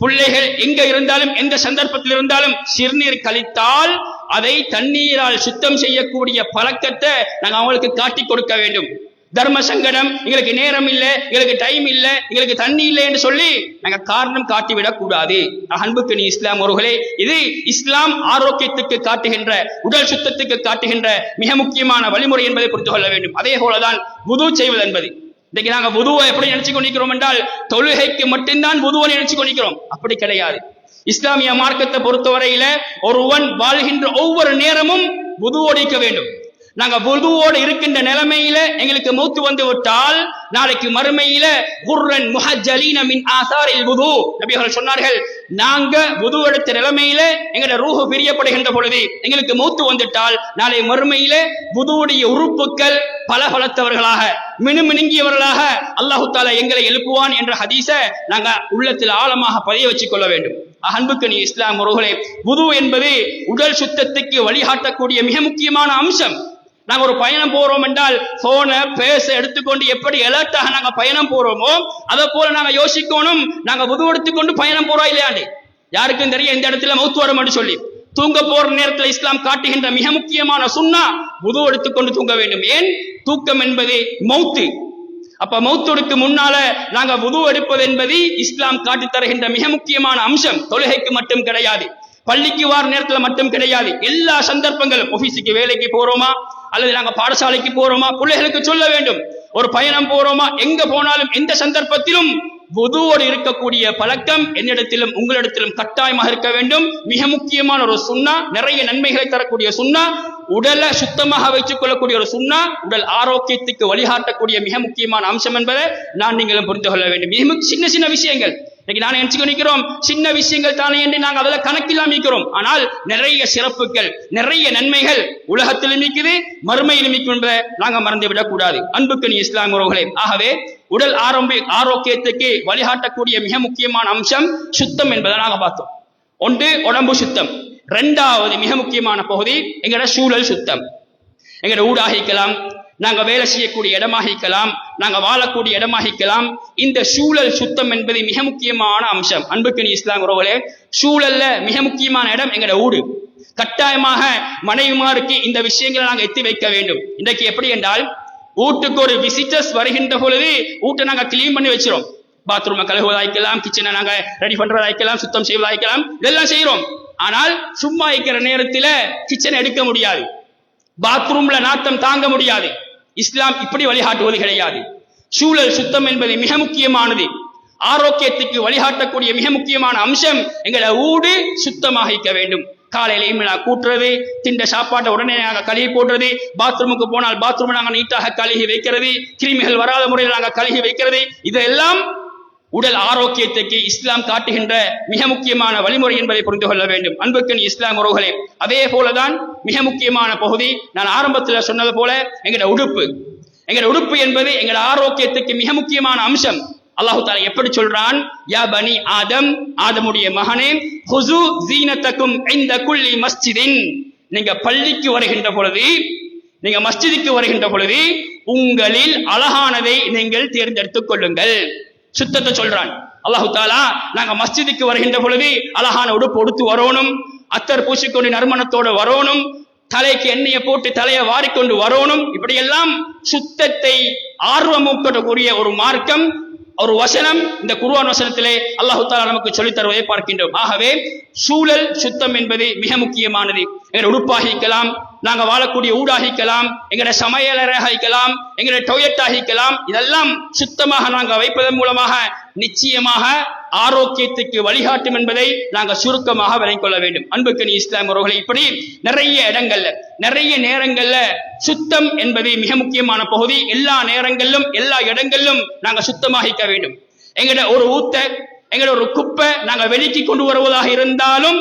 பிள்ளைகள் எங்க இருந்தாலும் எந்த சந்தர்ப்பத்தில் இருந்தாலும் சிறுநீர் கழித்தால் அதை தண்ணீரால் சுத்தம் செய்யக்கூடிய பழக்கத்தை நாங்க அவங்களுக்கு காட்டி கொடுக்க வேண்டும். தர்ம சங்கடம், எங்களுக்கு நேரம் இல்லை, எங்களுக்கு டைம் இல்லை, எங்களுக்கு தண்ணி இல்லை என்று சொல்லி நாங்க காரணம் காட்டிவிடக் கூடாது. அன்புக்கு இஸ்லாம் ஒருவர்களே, இது இஸ்லாம் ஆரோக்கியத்துக்கு காட்டுகின்ற, உடல் சுத்தத்துக்கு காட்டுகின்ற மிக முக்கியமான வழிமுறை என்பதை புரிந்து கொள்ள வேண்டும். அதே போலதான் வுது செய்வது என்பது. இன்னைக்கு நாங்க வுதுவை எப்படி நினைச்சு கொண்டிருக்கிறோம் என்றால், தொழுகைக்கு மட்டும்தான் வுதுவை நினைச்சு கொண்டிருக்கிறோம். அப்படி கிடையாது. இஸ்லாமிய மார்க்கத்தை பொறுத்தவரையில ஒருவன் வாழ்கின்ற ஒவ்வொரு நேரமும் வுதுவோடு இருக்க வேண்டும். நாங்க வுதுவோடு இருக்கின்ற நிலைமையில எங்களுக்கு மௌத்து வந்து விட்டால் நாளைக்கு மறுமையில குர்ரன் முஹஜ்ஜலீன மின் ஆசாரில் வுது, நபி அவர்கள் சொன்னார்கள், நாங்க வுது எடுத்த நிலைமையில எங்களோட ரூஹ் பிரியப்படுகின்ற பொழுது எங்களுக்கு மௌத்து வந்துட்டால் நாளை மறுமையில வுதுவுடைய உறுப்புகள் பலபலத்தவர்களாக மினுமினுங்கியவர்களாக அல்லாஹு தஆலா எங்களை எழுப்புவான் என்ற ஹதீஸை நாங்க உள்ளத்தில் ஆழமாக பதிய வச்சுக் கொள்ள வேண்டும். அன்புக்கு இஸ்லாம் உறவுகளே, வுது என்பது உடல் சுத்தத்துக்கு வழிகாட்டக்கூடிய மிக முக்கியமான அம்சம். நாங்க ஒரு பயணம் போறோம் என்றால் போனை பேச எடுத்துக்கொண்டு எப்படி அலர்ட்டாக நாங்க பயணம் போறோமோ அதை போல நாங்க யோசிக்கணும், நாங்க வுது எடுத்துக்கொண்டு பயணம் போறோம் இல்லையாண்டு. யாருக்கும் தெரியும் இந்த இடத்துல மௌத்து வரும் என்று சொல்லி. தூங்க போற நேரத்தில் இஸ்லாம் காட்டுகின்ற மிக முக்கியமான சுன்னா வுது எடுத்துக்கொண்டு தூங்க வேண்டும். ஏன்? தூக்கம் என்பது மௌத்து. அப்ப மௌத்துக்கு முன்னால நாங்க வுது எடுப்பது என்பது இஸ்லாம் காட்டி தருகின்ற மிக முக்கியமான அம்சம். தொழுகைக்கு மட்டும் கிடையாது, பள்ளிக்கு வார நேரத்துல மட்டும் கிடையாது, எல்லா சந்தர்ப்பங்களும். ஆபீஸுக்கு வேலைக்கு போறோமா, அல்லது நாங்க பாடசாலைக்கு போறோமா, பிள்ளைகளுக்கு சொல்ல வேண்டும். ஒரு பயணம் போறோமா, எங்க போனாலும் எந்த சந்தர்ப்பத்திலும் வுதுவோடு இருக்கக்கூடிய பழக்கம் என்னிடத்திலும் உங்களிடத்திலும் கட்டாயமாக இருக்க வேண்டும். மிக முக்கியமான ஒரு சுன்னா, நிறைய நன்மைகளை தரக்கூடிய சுன்னா, உடலை சுத்தமாக வைத்துக் கொள்ளக்கூடிய ஒரு சுன்னா, உடல் ஆரோக்கியத்துக்கு வழிகாட்டக்கூடிய மிக முக்கியமான அம்சம் என்பதை நான் நீங்களும் புரிந்து கொள்ள வேண்டும். மிக சின்ன சின்ன விஷயங்கள். இன்னைக்கு நான் நினைச்சுக்கோ நிற்கிறோம் சின்ன விஷயங்கள் தானே என்று நாங்கள் அதில் கணக்கில்லாம இருக்கிறோம். ஆனால் நிறைய சிறப்புகள், நிறைய நன்மைகள் உலகத்திலும் இருக்குது, மறுமையிலும் இருக்கும் என்பதை நாங்கள் மறந்துவிடக் கூடாது. அன்புக்கு நீ இஸ்லாம் உறவுகளே, ஆகவே உடல் ஆரோக்கியத்துக்கு வழிகாட்டக்கூடிய மிக முக்கியமான அம்சம் சுத்தம் என்பதை நாங்கள் பார்த்தோம். ஒன்று உடம்பு சுத்தம், இரண்டாவது மிக முக்கியமான பகுதி எங்களோட சூழல் சுத்தம். எங்களோட ஊடாகிக்கலாம், நாங்க வேலை செய்யக்கூடிய இடமாகிக்கலாம், நாங்க வாழக்கூடிய இடமாகிக்கலாம், இந்த சூழல் சுத்தம் என்பது மிக முக்கியமான அம்சம். அன்புக்கு நீ இஸ்லாம் உறவுகளே, சூழல்ல மிக முக்கியமான இடம் எங்களோட ஊடு. கட்டாயமாக மனைவிமாருக்கு இந்த விஷயங்களை நாங்க எத்தி வைக்க வேண்டும். இன்றைக்கு எப்படி என்றால், வீட்டுக்கு ஒரு விசிட்டர்ஸ் வருகின்ற பொழுது வீட்டை நாங்க கிளீன் பண்ணி வச்சிரோம். பாத்ரூமை கழுவுவதாய்க்கலாம், கிச்சனை நாங்க ரெடி பண்றதாய்க்கலாம், சுத்தம் செய்வதாய்க்கலாம், இதெல்லாம் செய்யறோம். ஆனால் சும்மா இருக்கிற நேரத்தில் கிச்சனை எடுக்க முடியாது, பாத்ரூம்ல நாத்தம் தாங்க முடியாது. இஸ்லாம் இப்படி வழிகாட்டுவது கிடையாது. சூழல் சுத்தம் என்பது மிக முக்கியமானது. ஆரோக்கியத்துக்கு வழிகாட்டக்கூடிய மிக முக்கியமான அம்சம் எங்களை ஊடு சுத்தமாக இருக்க வேண்டும். காலையிலையும் கூட்டுறது, திண்ட சாப்பாட்டை உடனே நாங்கள் கழுகி போடுறது, பாத்ரூமுக்கு போனால் பாத்ரூம் நாங்கள் நீட்டாக கழுகி வைக்கிறது, கிருமிகள் வராத முறையில் நாங்கள் கழுகி வைக்கிறது, இதெல்லாம் உடல் ஆரோக்கியத்துக்கு இஸ்லாம் காட்டுகின்ற மிக முக்கியமான வழிமுறை என்பதை புரிந்து கொள்ள வேண்டும். அன்புக்கு இஸ்லாம் உறவுகளே, அதே போலதான் மிக முக்கியமான பகுதி நான் ஆரம்பத்தில் சொன்னது போல எங்களோட உடுப்பு. எங்களோட உடுப்பு என்பது எங்களோட ஆரோக்கியத்துக்கு மிக முக்கியமான அம்சம். அல்லாஹு தஆலா எப்படி சொல்றான், யா பனி ஆதம், ஆதமுடைய மகனே, ஹுசு ஜீனத்தக்கும் இன்த குல்லி மஸ்ஜிதின், நீங்க பள்ளிக்கு வருகின்ற பொழுது, நீங்க மஸ்ஜிதுக்கு வருகின்ற பொழுது உங்களில் அழகானதை நீங்கள் தேர்ந்தெடுத்துக் கொள்ளுங்கள். சுத்தத்தை சொல்றான் அல்லாஹு தஆலா. நாங்க மஸ்ஜிதுக்கு வருகின்ற பொழுது அழகான உடுப்பு உடுத்து வரணும், அத்தர் பூசிக்கொண்டு நறுமணத்தோடு வரணும், தலைக்கு எண்ணெயை போட்டு தலையை வாரிக்கொண்டு வரணும். இப்படியெல்லாம் சுத்தத்தை ஆர்வமூட்டக்கூடிய ஒரு மார்க்கம், ஒரு வசனம் இந்த குர்ஆன் வசனத்திலே அல்லாஹு தஆலா நமக்கு சொல்லித் தருவதை பார்க்கின்றோம். ஆகவே சூழல் சுத்தம் என்பது மிக முக்கியமானது. எங்களுடைய உடுப்பாகிக்கலாம், நாங்க வாழக்கூடிய ஊடாகிக்கலாம், எங்களுடைய சமையலறையாகிக்கலாம், எங்களுடைய டொய்லெட் ஆகிக்கலாம், இதெல்லாம் சுத்தமாக நாங்க வைப்பதன் மூலமாக நிச்சயமாக ஆரோக்கியத்துக்கு வழிகாட்டும் என்பதை நாங்கள் சுருக்கமாக விளங்கிக் கொள்ள வேண்டும். அன்புக்கு நீ இஸ்லாம் உறவுகளை, இப்படி நிறைய இடங்கள்ல நிறைய நேரங்கள்ல சுத்தம் என்பது மிக முக்கியமான பகுதி. எல்லா நேரங்களிலும் எல்லா இடங்களிலும் நாங்க சுத்தமாக இருக்க வேண்டும். எங்கட ஒரு ஊத்த, எங்கட ஒரு குப்பை நாங்க வெளிக்கு கொண்டு வருவதாக இருந்தாலும்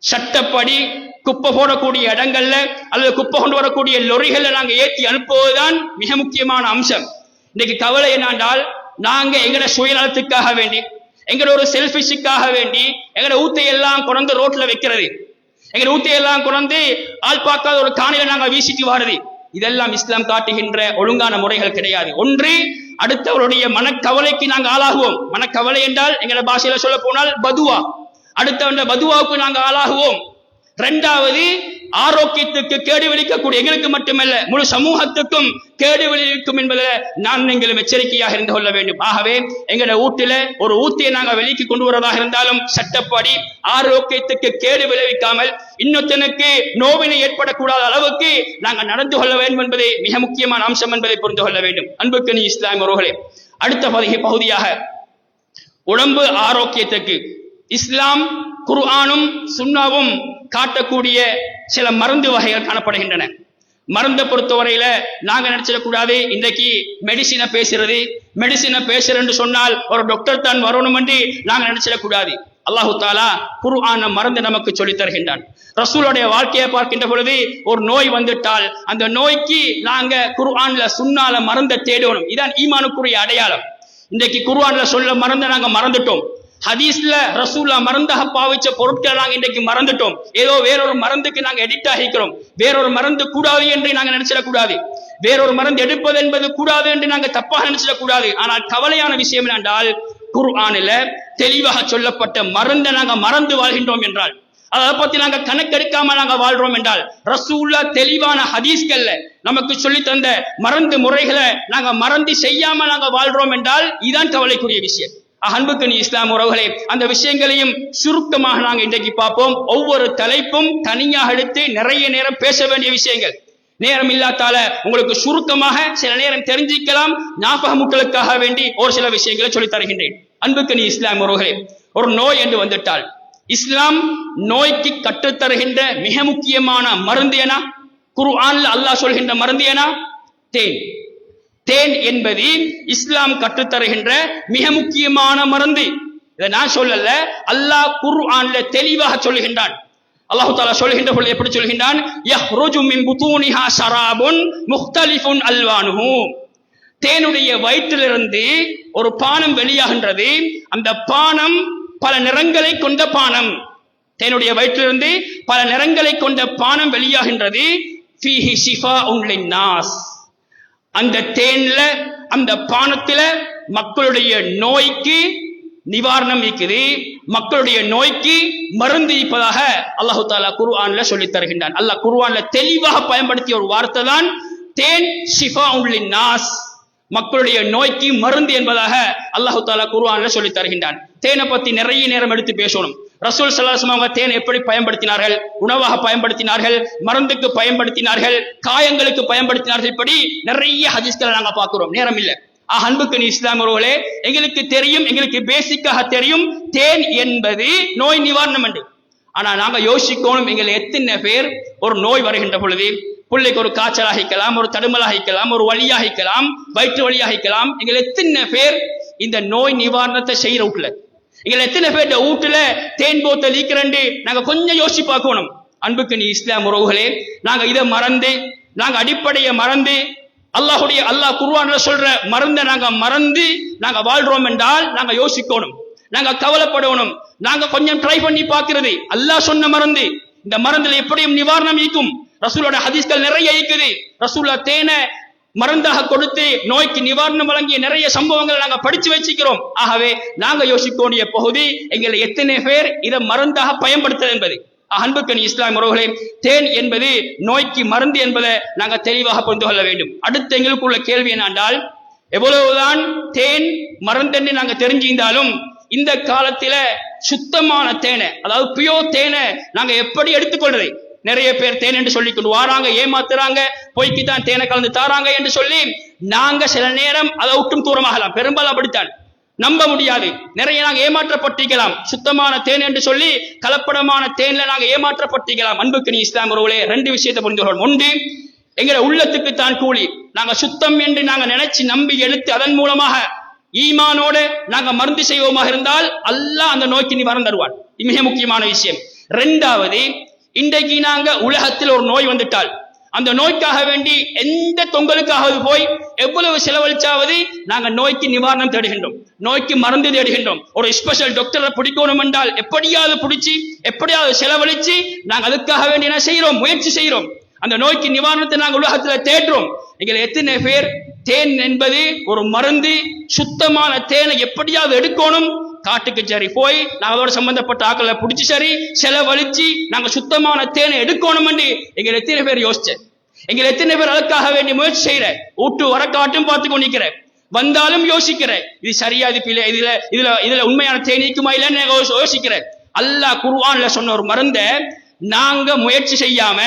சட்டப்படி குப்பை போடக்கூடிய இடங்கள்ல அல்லது குப்பை கொண்டு வரக்கூடிய லொரிகள்ல நாங்க ஏற்றி அனுப்புவதுதான் மிக முக்கியமான அம்சம். இன்னைக்கு கவலை என்னென்றால், நாங்க எங்கட சுயநலத்துக்காக வேண்டி, எங்கட ஒரு செல்ஃபிஷுக்காக வேண்டி எங்கட ஊத்தையெல்லாம் கொண்டு ரோட்ல வைக்கிறது, எங்கட ஊத்தையெல்லாம் கொண்டு ஆள் பார்க்காத ஒரு காணில நாங்க வீசிட்டு வாருது. இதெல்லாம் இஸ்லாம் காட்டுகின்ற ஒழுங்கான முறைகள் கிடையாது. ஒன்று, அடுத்தவருடைய மனக்கவலைக்கு நாங்கள் ஆளாகுவோம். மனக்கவலை என்றால் எங்கட பாஷையில சொல்ல போனால் பதுவா, அடுத்தவண்ட பதுவாவுக்கு நாங்கள் ஆளாகுவோம். இரண்டாவது, ஆரோக்கியத்துக்கு கேடு விளைவிக்கக்கூடிய, எங்களுக்கு மட்டுமல்ல முழு சமூகத்துக்கும் கேடு விளைவிக்கும் என்பதை நான் நீங்களும் எச்சரிக்கையாக இருந்து கொள்ள வேண்டும். ஆகவே எங்களோட வீட்டில ஒரு ஊத்தியை நாங்கள் வெளிக்கு கொண்டு வருவதாக இருந்தாலும் சட்டப்படி ஆரோக்கியத்துக்கு கேடு விளைவிக்காமல் இன்னொருத்தனுக்கு நோவினை ஏற்படக்கூடாத அளவுக்கு நாங்கள் நடந்து கொள்ள வேண்டும் என்பதை மிக முக்கியமான அம்சம் என்பதை புரிந்து கொள்ள வேண்டும். அன்புக்கு நீ இஸ்லாம் உறவுகளே, அடுத்த பகுதியாக உடம்பு ஆரோக்கியத்துக்கு இஸ்லாம் குர்ஆனும் சுன்னாவும் காட்டக்கூடிய சில மருந்து வகைகள் காணப்படுகின்றன. மருந்தை பொறுத்தவரையில நாங்க நினைச்சிடக்கூடாது இன்றைக்கு மெடிசினை பேசுறேன்னு சொன்னால் ஒரு டாக்டர் தான் வரணும் என்று நாங்க நினைச்சிடக்கூடாது. அல்லாஹு தஆலா குர்ஆன மருந்து நமக்கு சொல்லித் தருகின்றான். ரசூலுடைய வாழ்க்கையை பார்க்கின்ற பொழுது ஒரு நோய் வந்துட்டால் அந்த நோய்க்கு நாங்க குர்ஆன்ல சுன்னால மருந்தை தேடணும். இதான் ஈமானுக்குரிய அடையாளம். இன்றைக்கு குர்ஆன்ல சொல்ல மருந்தை நாங்க மறந்துட்டோம். ஹதீஸ்ல ரசூல்லா மருந்தாக பாவிச்ச பொருட்களை நாங்க இன்றைக்கு மறந்துட்டோம். ஏதோ வேறொரு மருந்துக்கு நாங்க எடிக்ட் ஆகிக்கிறோம். வேறொரு மருந்து கூடாது என்று நாங்க நினைச்சிடக்கூடாது. வேறொரு மருந்து எடுப்பது என்பது கூடாது என்று நாங்க தப்பாக நினைச்சிடக்கூடாது. ஆனால் கவலையான விஷயம் என்றால், குர்ஆனில தெளிவாக சொல்லப்பட்ட மருந்தை நாங்க மறந்து வாழ்கின்றோம் என்றால், அதை பத்தி நாங்க கணக்கெடுக்காம நாங்க வாழ்றோம் என்றால், ரசூல்லா தெளிவான ஹதீஸ்கள்ல நமக்கு சொல்லி தந்த மருந்து முறைகளை நாங்க மறந்து செய்யாம நாங்க வாழ்றோம் என்றால், இதுதான் கவலைக்குரிய விஷயம். அன்புக்கு நீ இஸ்லாம் உறவுகளே, அந்த விஷயங்களையும் சுருக்கமாக நாங்கள் இன்றைக்கு பார்ப்போம். ஒவ்வொரு தலைப்பும் தனியாக எடுத்து நிறைய நேரம் பேச வேண்டிய விஷயங்கள். நேரம் இல்லாதால உங்களுக்கு சுருக்கமாக சில நேரம் தெரிஞ்சிக்கலாம். ஞாபகமூட்டலுக்காக வேண்டி ஒரு சில விஷயங்களை சொல்லித் தருகின்றேன். அன்புக்கு நீ இஸ்லாம் உறவுகளே, ஒரு நோய் என்று வந்துட்டால் இஸ்லாம் நோய்க்கு கற்றுத்தருகின்ற மிக முக்கியமான மருந்து என குர்ஆன்ல அல்லாஹ் சொல்கின்ற மருந்து என தேன். தேன் என்பது இஸ்லாம் கற்றுத்தருகின்ற மிக முக்கியமான மருந்து. இதை நான் சொல்லல, அல்லாஹ் குர்ஆன்ல தெளிவாக சொல்லுகின்றான். அல்லாஹ் தஆலா சொல்கின்ற பொழுது எப்படி சொல்கின்றான்? யஹ்ருஜு மின் புதூனிஹா ஷராபுன் முக்தலிஃபுன் அல்வானுஹு. தேனுடைய வயிற்றிலிருந்து ஒரு பானம் வெளியாகின்றது. அந்த பானம் பல நிறங்களை கொண்ட பானம். தேனுடைய வயிற்றிலிருந்து பல நிறங்களை கொண்ட பானம் வெளியாகின்றது. ஃபீஹி ஷிஃபாஉன் லின்னாஸ். அந்த தேன்ல, அந்த பானத்தில மக்களுடைய நோய்க்கு நிவாரணம் இருக்குது, மக்களுடைய நோய்க்கு மருந்து இருப்பதாக அல்லாஹ் தஆலா குர்ஆன்ல சொல்லித் தருகின்றான். அல்லாஹ் குர்ஆன்ல தெளிவாக பயன்படுத்திய ஒரு வார்த்தை தான் தேன். ஷிஃபாஉன் லின்னாஸ், மக்களுடைய நோய்க்கு மருந்து என்பதாக அல்லாஹ் தஆலா குர்ஆன்ல சொல்லித் தருகின்றான். தேனை பத்தி நிறைய நேரம் எடுத்து பேசணும். ரசூல் ஸல்லல்லாஹு அலைஹி வஸல்லம் தேனை எப்படி பயன்படுத்தினார்கள்? உணவாக பயன்படுத்தினார்கள், மருந்துக்கு பயன்படுத்தினார்கள், காயங்களுக்கு பயன்படுத்தினார்கள். இப்படி நிறைய ஹதீஸ்களை நாங்க பார்க்கிறோம், நேரம் இல்லை. அன்புக்கு நீ இஸ்லாமியர்களே, எங்களுக்கு தெரியும், எங்களுக்கு பேசிக்காக தெரியும் தேன் என்பது நோய் நிவாரணம் என்று. ஆனா நாங்க யோசிக்கணும், எங்களை எத்தனை பேர் ஒரு நோய் வருகின்ற பொழுது, பிள்ளைக்கு ஒரு காய்ச்சலாகிக்கலாம், ஒரு தடுமலாகிக்கலாம், ஒரு வலியாகிக்கலாம், வயிற்று வலியாகிக்கலாம், எங்களை எத்தனை பேர் இந்த நோய் நிவாரணத்தை செய்யற வீட்டுல, எங்களை எத்தனை பேர் வீட்டுல தேன் போத்தல் ஈக்கிறண்டு நாங்க கொஞ்சம் யோசிச்சு பார்க்கணும். அன்புக்கு நீ இஸ்லாம் உறவுகளே, நாங்க இதை மறந்து, நாங்க அடிப்படையை மறந்து, அல்லாஹ் குர்ஆன்ல சொல்ற மருந்தை நாங்க மறந்து நாங்க வாழ்றோம் என்றால் நாங்க யோசிக்கணும், நாங்க கவலைப்படணும். நாங்க கொஞ்சம் ட்ரை பண்ணி பார்க்கிறது, அல்லாஹ் சொன்ன மருந்து, இந்த மருந்துல எப்படியும் நிவாரணம் ஈக்கும். ரசூலோட ஹதீஸ்கள் நிறைய இருக்குது. ரசூலுல்லாஹ் தேனை மருந்தாக கொடுத்து நோய்க்கு நிவாரணம் வழங்கிய நிறைய சம்பவங்களை நாங்க படிச்சு வச்சுக்கிறோம். ஆகவே நாங்க யோசிக்கக்கூடிய பகுதி, எங்களை எத்தனை பேர் இதை மருந்தாக பயன்படுத்துறது என்பது. அன்புக்கு இஸ்லாம் உறவுகளே, தேன் என்பது நோய்க்கு மருந்து என்பதை நாங்க தெளிவாக புரிந்து கொள்ள வேண்டும். அடுத்து எங்களுக்குள்ள கேள்வி என்னென்றால், எவ்வளவுதான் தேன் மருந்தென்று நாங்க தெரிஞ்சிருந்தாலும் இந்த காலத்தில சுத்தமான தேனை, அதாவது பியோர் தேனை நாங்க எப்படி எடுத்துக்கொள்றது? நிறைய பேர் தேன் என்று சொல்லி கொண்டு வாராங்க, ஏமாத்துறாங்க, பொய்க்கு தான் தேனை கலந்து தாராங்க என்று சொல்லி நாங்க சில நேரம் அதை விட்டும் தூரமாகலாம். பெரும்பாலும் அப்படித்தான், நம்ப முடியாது. நிறைய நாங்க ஏமாற்றப்பட்டிருக்கலாம். சுத்தமான தேன் என்று சொல்லி கலப்படமான தேன்ல நாங்க ஏமாற்றப்பட்டிருக்கலாம். அன்புக்கு நீ இஸ்லாம் உறவுகளே, ரெண்டு விஷயத்தை புரிந்து கொள்ளணும். ஒன்று, எங்களை உள்ளத்துக்கு தான் கூலி. நாங்க சுத்தம் என்று நாங்க நினைச்சு நம்பி எடுத்து அதன் மூலமாக ஈமானோட நாங்க மருந்து செய்வோமாக இருந்தால் அல்லாஹ் அந்த நோய்க்கு நிவாரணம் தருவான். இது மிக முக்கியமான விஷயம். இரண்டாவது, இன்றைக்கு நாங்க உலகத்தில் ஒரு நோய் வந்துட்டால் அந்த நோய்க்காக வேண்டி எந்த தொங்கலுக்காவது போய் எவ்வளவு செலவழிச்சாவது நாங்க நோய்க்கு நிவாரணம் தேடுகின்றோம், நோய்க்கு மருந்து தேடுகின்றோம். ஒரு ஸ்பெஷல் டாக்டரை பிடிக்கணும் என்றால் எப்படியாவது பிடிச்சி, எப்படியாவது செலவழிச்சு நாங்க அதுக்காக வேண்டி என்ன செய்யறோம்? முயற்சி செய்யறோம். அந்த நோய்க்கு நிவாரணத்தை நாங்கள் உலகத்துல தேடுறோம். எங்களை எத்தனை பேர் தேன் என்பது ஒரு மருந்து, சுத்தமான தேனை எப்படியாவது எடுக்கணும், காட்டுக்கு சரி போய் நாங்களோட சம்பந்தப்பட்ட ஆக்களை பிடிச்சி சரி செலவழிச்சு நாங்க சுத்தமான தேனை எடுக்கணும் என்று எங்களை எத்தனை பேர் யோசிச்சேன்? எங்களை எத்தனை பேர் அதுக்காக வேண்டி முயற்சி செய்யற? ஊட்டு வரக்காட்டும் பார்த்து கொண்டிருக்கிற, வந்தாலும் யோசிக்கிற, இது சரியா, இது பிள்ளை, இதுல உண்மையான தேனீக்குமா இல்லைன்னு யோசிக்கிற. அல்லாஹ் குர்ஆன்ல சொன்ன ஒரு மருந்தை நாங்க முயற்சி செய்யாம,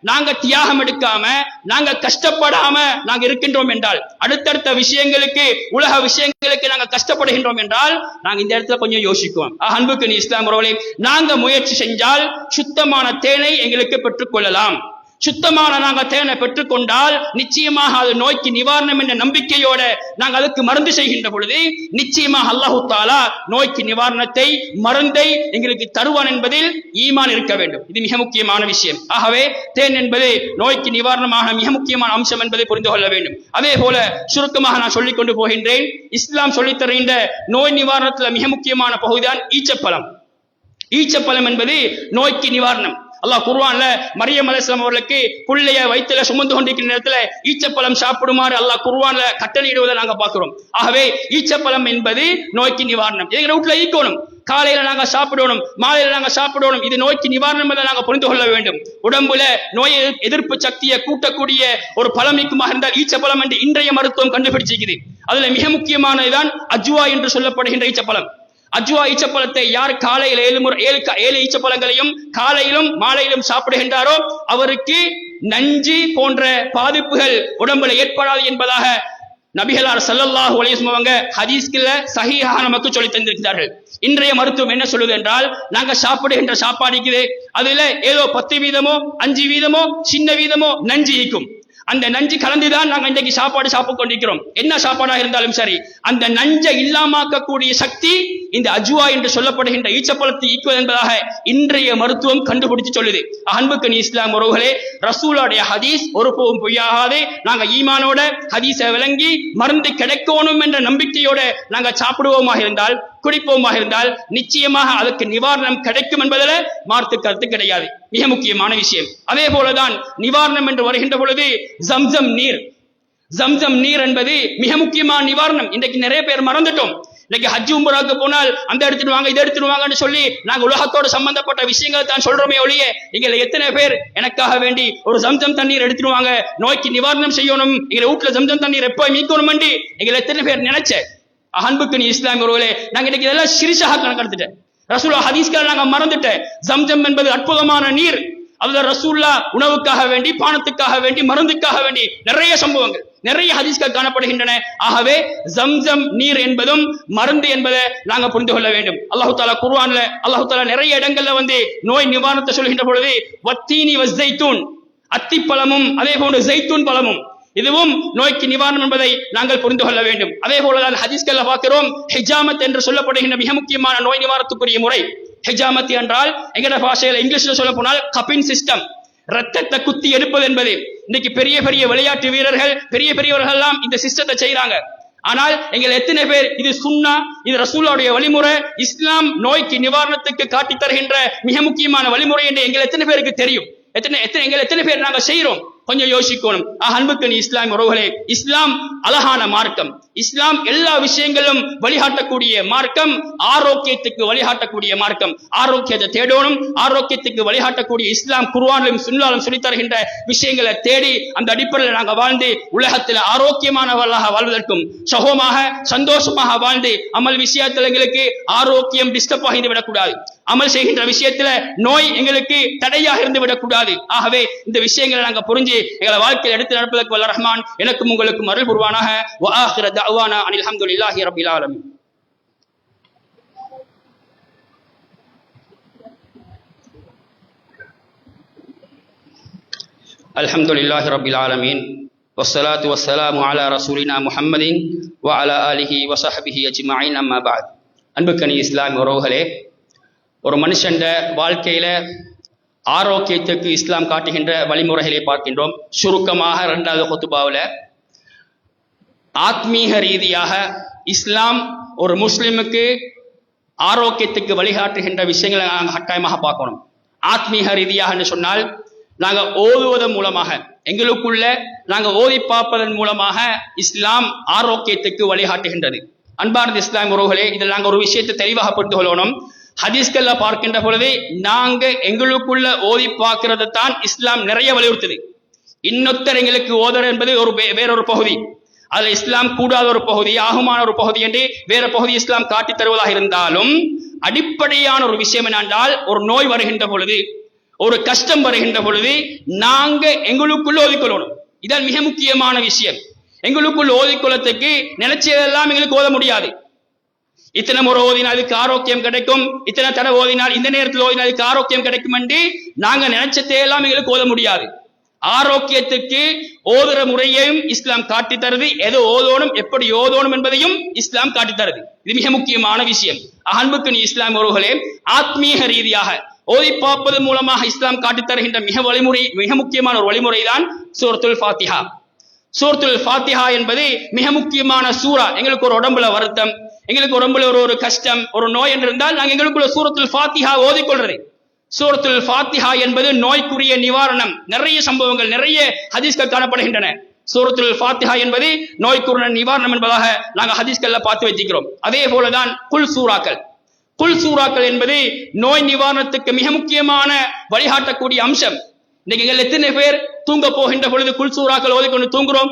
நாங்க தியாகம் எடுக்காம, நாங்க கஷ்டப்படாம நாங்க இருக்கின்றோம் என்றால், அடுத்தடுத்த விஷயங்களுக்கு, உலக விஷயங்களுக்கு நாங்க கஷ்டப்படுகின்றோம் என்றால் நாங்க இந்த இடத்துல கொஞ்சம் யோசிக்குவோம். அன்புக்கு நீ இஸ்லாம் உறவுகளே, நாங்க முயற்சி செஞ்சால் சுத்தமான தேனை எங்களுக்கு பெற்றுக் கொள்ளலாம். சுத்தமான நாங்க தேனை பெற்றுக்கொண்டால் நிச்சயமாக அது நோய்க்கு நிவாரணம் என்ற நம்பிக்கையோட நாங்கள் அதுக்கு மருந்து செய்கின்ற பொழுது நிச்சயமாக அல்லாஹ் தஆலா நோய்க்கு நிவாரணத்தை, மருந்தை எங்களுக்கு தருவான் என்பதில் ஈமான் இருக்க வேண்டும். இது மிக முக்கியமான விஷயம். ஆகவே தேன் என்பது நோய்க்கு நிவாரணமாக மிக முக்கியமான அம்சம் என்பதை புரிந்து கொள்ள வேண்டும். அதே போல சுருக்கமாக நான் சொல்லிக் கொண்டு போகின்றேன். இஸ்லாம் சொல்லித் தருகின்ற நோய் நிவாரணத்தில் மிக முக்கியமான பகுதிதான் ஈச்சப்பழம். ஈச்சப்பழம் என்பது நோய்க்கு நிவாரணம். அல்லாஹ் குர்ஆன்ல மரியம் அலைஹிஸ்ஸலாம் அவர்களுக்கு புள்ளைய வயிற்றில சுமந்து கொண்டிருக்கிற நேரத்துல ஈச்சப்பழம் சாப்பிடுமாறு அல்லாஹ் குர்ஆன்ல கட்டளையிடுவதை நாங்க பார்க்கிறோம். ஆகவே ஈச்சப்பழம் என்பது நோய்க்கு நிவாரணம். எங்க வீட்டுல ஈக்கணும், காலையில நாங்க சாப்பிடணும், மாலையில நாங்க சாப்பிடணும். இது நோய்க்கு நிவாரணம் என்பதை நாங்க புரிந்து கொள்ள வேண்டும். உடம்புல நோய் எதிர்ப்பு சக்தியை கூட்டக்கூடிய ஒரு பழமிக்குமாக இருந்தால் ஈச்சப்பழம் என்று இன்றைய மருத்துவம் கண்டுபிடிச்சிருக்குது. அதுல மிக முக்கியமானதுதான் அஜ்வா என்று சொல்லப்படுகின்ற ஈச்சப்பழம். அஜ்வா ஈச்சப்பழத்தை யார் காலையில் 7 ஈச்சப்பழங்களையும் காலையிலும் மாலையிலும் சாப்பிடுகின்றாரோ அவருக்கு நஞ்சு போன்ற பாதிப்புகள் உடம்புல ஏற்படாது என்பதாக நபிகளார் ஸல்லல்லாஹு அலைஹி வஸல்லம் அவங்க ஹதீஸ்ல சஹீஹாக நமக்கு சொல்லி தந்திருக்கிறார்கள். இன்றைய மருத்துவம் என்ன சொல்லுது என்றால், நாங்க சாப்பிடுகின்ற சாப்பாடு இருக்குது, அதுல ஏதோ 10 வீதமோ 5 வீதமோ சின்ன வீதமோ நஞ்சு ஈக்கும். அந்த நஞ்சு கலந்துதான் நாங்க இன்றைக்கு சாப்பாடு சாப்பிட்டு கொண்டிருக்கிறோம். என்ன சாப்பாடாக இருந்தாலும் சரி, அந்த நஞ்சை இல்லாமக்கக்கூடிய சக்தி இந்த அஜ்வா என்று சொல்லப்படுகின்ற ஈச்சப்பழத்தை ஈக்குவது என்பதாக இன்றைய மருத்துவம் கண்டுபிடிச்சு சொல்லுது. அன்புக்கு இஸ்லாம் உறவுகளே, ரசூலுடைய ஹதீஸ் ஒருபோதும் பொய்யாகாது. நாங்க ஈமானோட ஹதீஸை விளங்கி மருந்து கிடைக்கணும் என்ற நம்பிக்கையோட நாங்க சாப்பிடுவோமாக இருந்தால், குடிப்போமாக இருந்தால் நிச்சயமாக அதற்கு நிவாரணம் கிடைக்கும் என்பதில் மாற்று கருத்து கிடையாது. மிக முக்கியமான விஷயம். அதே போலதான் நிவாரணம் என்று வருகின்ற பொழுது ஜம்சம் நீர், ஜம்சம் நீர் என்பது மிக முக்கியமான நிவாரணம். இன்றைக்கு நிறைய பேர் மறந்துட்டோம். இன்னைக்கு ஹஜ் உம்ராவுக்கு போனால் அந்த எடுத்துட்டு வாங்க, இதை எடுத்துட்டு வாங்கன்னு சொல்லி நாங்க உலகத்தோடு சம்பந்தப்பட்ட விஷயங்களை தான் சொல்றோமே ஒழிய, எங்களை எத்தனை பேர் எனக்காக வேண்டி ஒரு ஜம்சம் தண்ணீர் எடுத்துட்டு வாங்க, நோய்க்கு நிவாரணம் செய்யணும், எங்களை வீட்டுல ஜம்சம் தண்ணீர் எப்ப மீட்கணும் என்று எங்களை எத்தனை பேர் நினைச்ச? அன்புக்கு இஸ்லாம் ஒருவர்களே, நாங்க இன்னைக்கு இதெல்லாம் சிறிசாக கணக்கெடுத்துட்டேன். ரசூலா ஹதீஸ்களை நாங்க மறந்துட்டேன். ஜம்சம் என்பது அற்புதமான நீர். அதுல ரசூல்லா உணவுக்காக வேண்டி, பானத்துக்காக வேண்டி, மருந்துக்காக வேண்டி நிறைய சம்பவங்கள், நிறைய ஹதீஸ்கள் காணப்படுகின்றன. ஆகவே ஜம்சம் நீர் என்பதும் மருந்து என்பதை நாங்க புரிந்து கொள்ள வேண்டும். அல்லாஹு தாலா குர்ஆன்ல அல்லாஹு தாலா நிறைய இடங்கள்ல நோய் நிவாரணத்தை சொல்கின்ற பொழுது வத்தீனி வஸ்ஸைத்தூன், அத்திப்பழமும் அதே போன்று ஜெய்தூன் பழமும் இதுவும் நோய்க்கு நிவாரணம் என்பதை நாங்கள் புரிந்து கொள்ள வேண்டும். அதே போலதான் ஹதீஸ்கள்ல பார்க்கிறோம், ஹிஜாமத் என்று சொல்லப்படுகின்ற மிக முக்கியமான நோய் நிவாரணத்துக்குரிய முறை. ஹிஜாமத் என்றால் எங்கட பாஷையில இங்கிலீஷ்ல சொல்ல போனால் கப்பின் சிஸ்டம், ரத்தத்தை குத்தி எடுப்பது என்பது. இன்னைக்கு பெரிய பெரிய விளையாட்டு வீரர்கள், பெரிய பெரியவர்கள் எல்லாம் இந்த சிஸ்டத்தை செய்யறாங்க. ஆனால் எங்கள் எத்தனை பேர் இது சுன்னா, இது ரசூலுடைய வழிமுறை, இஸ்லாம் நோய்க்கு நிவாரணத்துக்கு காட்டி தருகின்ற மிக முக்கியமான வழிமுறை என்று எங்கள் எத்தனை பேருக்கு தெரியும்? எத்தனை பேர் நாங்க செய்யறோம்? கொஞ்சம் யோசிக்கணும். அன்புக்கு இஸ்லாம் உறவுகளே, இஸ்லாம் அழகான மார்க்கம். இஸ்லாம் எல்லா விஷயங்களும் வழிகாட்டக்கூடிய மார்க்கம், ஆரோக்கியத்துக்கு வழிகாட்டக்கூடிய மார்க்கம். ஆரோக்கியத்தை தேடணும், ஆரோக்கியத்துக்கு வழிகாட்டக்கூடிய இஸ்லாம் குர்ஆனிலும் சுன்னாலும் சொல்லித் தருகின்ற விஷயங்களை தேடி அந்த அடிப்படையில் நாங்கள் வாழ்ந்து உலகத்தில் ஆரோக்கியமானவர்களாக வாழ்வதற்கும், சகோமாக சந்தோஷமாக வாழ்ந்து அமல் விஷயத்தில் எங்களுக்கு ஆரோக்கியம் டிஸ்டர்ப் ஆகி விடக்கூடாது, அமல் செய்கின்ற விஷயத்துல நோய் எங்களுக்கு தடையாக இருந்து விடக்கூடாது. ஆகவே இந்த விஷயங்களை நாங்கள் புரிஞ்சு எங்களை வாழ்க்கையில் எடுத்து நடப்பதற்கு வல்ல ரஹ்மான் எனக்கும் உங்களுக்கும் அருள் புரிவானாக. வ ஆகிர தஅவானா அனில் ஹம்துலில்லாஹி ரப்பில் ஆலமீன். அல்ஹம்துலில்லாஹி ரப்பில் ஆலமீன் வஸ்ஸலாத்து வஸ்ஸலாமு அலா ரசூலினா முஹம்மதின் வ அலா ஆலிஹி வ ஸஹ்பிஹி அஜ்மஈன். அம்மா பஅத். அன்புக்கனி இஸ்லாம் உறவுகளே, ஒரு மனுஷன் வாழ்க்கையில ஆரோக்கியத்துக்கு இஸ்லாம் காட்டுகின்ற வழிமுறைகளை பார்க்கின்றோம். சுருக்கமாக 2வது குத்துபாவில் ஆத்மீக ரீதியாக இஸ்லாம் ஒரு முஸ்லிமுக்கு ஆரோக்கியத்துக்கு வழிகாட்டுகின்ற விஷயங்களை நாங்கள் கட்டாயமாக பார்க்கணும். ஆத்மீக ரீதியாக சொன்னால் நாங்கள் ஓதுவதன் மூலமாக, எங்களுக்குள்ள நாங்கள் ஓதி பார்ப்பதன் மூலமாக இஸ்லாம் ஆரோக்கியத்துக்கு வழிகாட்டுகின்றது. அன்பார்ந்த இஸ்லாம் உறவுகளே, இதில் நாங்கள் ஒரு விஷயத்தை தெளிவாக புரிந்து கொள்ளணும். ஹதீஸ்கள்ல பார்க்கின்ற பொழுது நாங்க எங்களுக்குள்ள ஓதி பார்க்கிறது தான் இஸ்லாம் நிறைய வலியுறுத்துது. இன்னொருத்தர் எங்களுக்கு ஓதர் என்பது வேறொரு பகுதி, அதுல இஸ்லாம் கூடாத ஒரு பகுதி, ஆகுமான ஒரு பகுதி என்று வேற பகுதி இஸ்லாம் காட்டி தருவதாக இருந்தாலும், அடிப்படையான ஒரு விஷயம் என்னென்றால், ஒரு நோய் வருகின்ற பொழுது, ஒரு கஷ்டம் வருகின்ற பொழுது நாங்க எங்களுக்குள்ள ஓதிக்கொள்ளணும். இதான் மிக முக்கியமான விஷயம். எங்களுக்குள்ள ஓதிக்கொள்ளத்துக்கு நினைச்சதெல்லாம் எங்களுக்கு ஓத முடியாது. இத்தனை முறை ஓதினால் இதுக்கு ஆரோக்கியம் கிடைக்கும், இத்தனை தடவை ஓதினால் இந்த நேரத்தில் ஓதினால் இதுக்கு ஆரோக்கியம் கிடைக்கும் என்று நாங்க நினைச்சதையெல்லாம் எங்களுக்கு ஓத முடியாது. ஆரோக்கியத்துக்கு ஓதுற முறையையும் இஸ்லாம் காட்டி தருது, எது ஓதோனும் எப்படி ஓதோனும் என்பதையும் இஸ்லாம் காட்டி தருது. இது மிக முக்கியமான விஷயம். அன்புக்கு இஸ்லாம் உறவுகளே, ஆத்மீக ரீதியாக ஓதி பார்ப்பது மூலமாக இஸ்லாம் காட்டி தருகின்ற மிக முக்கியமான ஒரு வழிமுறை தான் சூரத்துல் ஃபாத்திஹா. சூரத்துல் ஃபாத்திஹா என்பது மிக முக்கியமான சூரா. எங்களுக்கு ஒரு உடம்புல வருத்தம், எங்களுக்கு உடம்புல ஒரு கஷ்டம், ஒரு நோய் என்று இருந்தால் நாங்கள் எங்களுக்குள்ள சூரத்துல் ஃபாத்திஹா ஓதிக்கொள்றது. சூரத்துல் ஃபாத்திஹா என்பது நோய்க்குரிய நிவாரணம். நிறைய சம்பவங்கள், நிறைய ஹதீஸ்கள் காணப்படுகின்றன. சூரத்துல் ஃபாத்திஹா என்பது நோய்க்குரிய நிவாரணம் என்பதாக நாங்கள் ஹதீஸ்கள்ல பார்த்து வச்சிருக்கிறோம். அதே போலதான் குல் சூறாக்கள் என்பது நோய் நிவாரணத்துக்கு மிக முக்கியமான வழிகாட்டக்கூடிய அம்சம். இன்னைக்கு எங்கள் எத்தனை பேர் தூங்க போகின்ற பொழுது குல் சூறாக்கள் ஓதிக்கொண்டு தூங்குறோம்?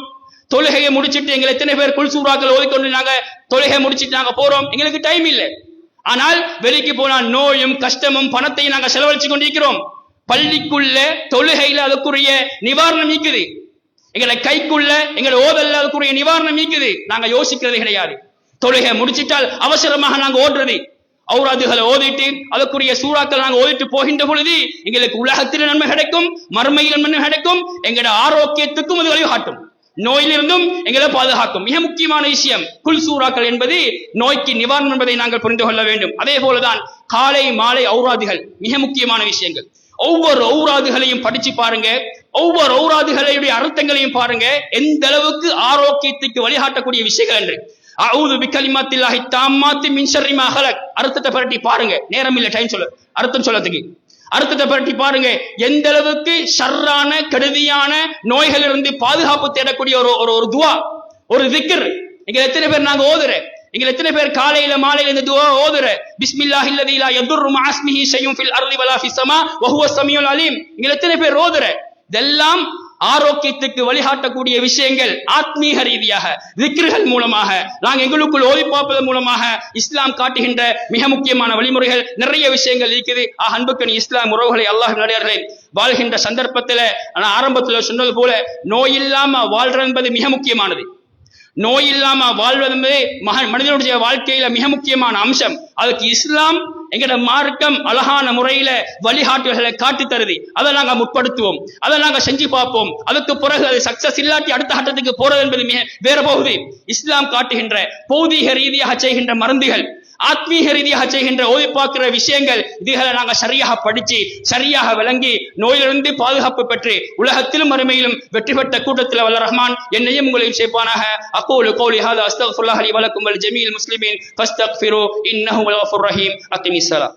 தொழுகையை முடிச்சுட்டு எங்கள் எத்தனை பேர் குல் சூறாக்கள் ஓதிக்கொண்டு நாங்க தொழுகை முடிச்சுட்டு நாங்க போறோம்? எங்களுக்கு டைம் இல்லை. ஆனால் வெளிக்கு போனால் நோயும் கஷ்டமும் பணத்தையும் நாங்க செலவழிச்சு கொண்டிருக்கிறோம். பள்ளிக்குள்ள தொழுகையில அதுக்குரிய நிவாரணம் நீக்குது, எங்களை கைக்குள்ள எங்களை ஓதல்ல அதுக்குரிய நிவாரணம் நீக்குது. நாங்க யோசிக்கிறது கிடையாது. தொழுகை முடிச்சிட்டால் அவசரமாக நாங்க ஓடுறது, ஔராதுகளை ஓதிட்டு அதற்குரிய சூறாக்கள் நாங்கள் ஓதிட்டு போகின்ற பொழுது எங்களுக்கு உலகத்தில் நன்மை கிடைக்கும், மறுமையில் நன்மை கிடைக்கும், எங்களோட ஆரோக்கியத்துக்கும் அது வழிகாட்டும், நோயிலிருந்தும் எங்களை பாதுகாக்கும். மிக முக்கியமான விஷயம் குல் சூறாக்கள் என்பது நோய்க்கு நிவாரணம் என்பதை நாங்கள் புரிந்து கொள்ள வேண்டும். அதே போலதான் காலை மாலை ஔராதுகள் மிக முக்கியமான விஷயங்கள். ஒவ்வொரு ஔராதுகளையும் படிச்சு பாருங்க, ஒவ்வொரு ஔராதுகளுடைய அர்த்தங்களையும் பாருங்க, எந்த அளவுக்கு ஆரோக்கியத்துக்கு வழிகாட்டக்கூடிய விஷயங்கள் என்று. அஊது பிகலிமாத்தில்லாஹி தாம்மாத்தி மின் ஷர்ரி மா ஹலக், அர்த்தத்தை பரட்டி பாருங்க, நேரம் இல்ல டைம் சொல்ல அர்த்தம் சொல்லத்துக்கு. அர்த்தத்தை பரட்டி பாருங்க, எந்த அளவுக்கு ஷர்ரான கெடுதியான நோய்கள் இருந்து பாதுகாப்பு தேடக்கூடிய ஒரு துவா, ஒரு திக்ர். எங்க எத்தனை பேர் நாங்க ஓதுற, எங்க எத்தனை பேர் காலையில மாலையில இந்த துவா ஓதுற? பிஸ்மில்லாஹில் லதீ லா யதுர்ரு மஅ இஸ்மிஹி ஷைஉன் ஃபில் அர்தி வலா ஃபிஸ் ஸமா வ ஹுவஸ் ஸமீஉல் அலீம். எங்க எத்தனை பேர் ஓதுற? இதெல்லாம் ஆரோக்கியத்துக்கு வழிகாட்டக்கூடிய விஷயங்கள். ஆத்மீக ரீதியாக திக்ர்கள் மூலமாக நாங்கள் எங்களுக்குள் ஓதி பார்ப்பதன் மூலமாக இஸ்லாம் காட்டுகின்ற மிக முக்கியமான வழிமுறைகள் நிறைய விஷயங்கள் இருக்குது. அன்புக்கணி இஸ்லாம் உறவுகளை அல்லாஹ் நடிகார்களே, வாழ்கின்ற சந்தர்ப்பத்தில் நான் ஆரம்பத்தில் சொன்னது போல நோய் இல்லாம வாழ்றது என்பது மிக முக்கியமானது. நோய் இல்லாம வாழ்வது என்பது மனிதனுடைய வாழ்க்கையில மிக முக்கியமான அம்சம். அதுக்கு இஸ்லாம் எங்கட மார்க்கம் அழகான முறையில வழிகாட்டுகளை காட்டி தருது. அதை நாங்க முற்படுத்துவோம், அதை நாங்க செஞ்சு பார்ப்போம். அதுக்கு பிறகு அது சக்சஸ் இல்லாட்டி அடுத்த கட்டத்துக்கு போறது என்பது மிக வேற போகுது. இஸ்லாம் காட்டுகின்ற பௌதீக ரீதியாக செய்கின்ற மருந்துகள், ஆத்மீக ரீதியாக செய்கின்ற ஓதி பார்க்கிற விஷயங்கள், இதுகளை நாங்க சரியாக படிச்சு சரியாக விளங்கி நோயிலிருந்து பாதுகாப்பு பெற்று உலகத்திலும் மறுமையிலும் வெற்றி பெற்ற கூட்டத்தில் வல்ல ரஹ்மான் என்னையும் உங்களையும் சேர்ப்பானாக. அகூலு கௌலி ஹாதா அஸ்தக்ஃபிருல்லாஹி லி வலக்கும் வல் ஜமீல் முஸ்லிமீன் ஃபஸ்தக்ஃபிரு இன்னஹு வல் கஃபூர் ரஹீம். அக்மிஸ் ஸலாம்.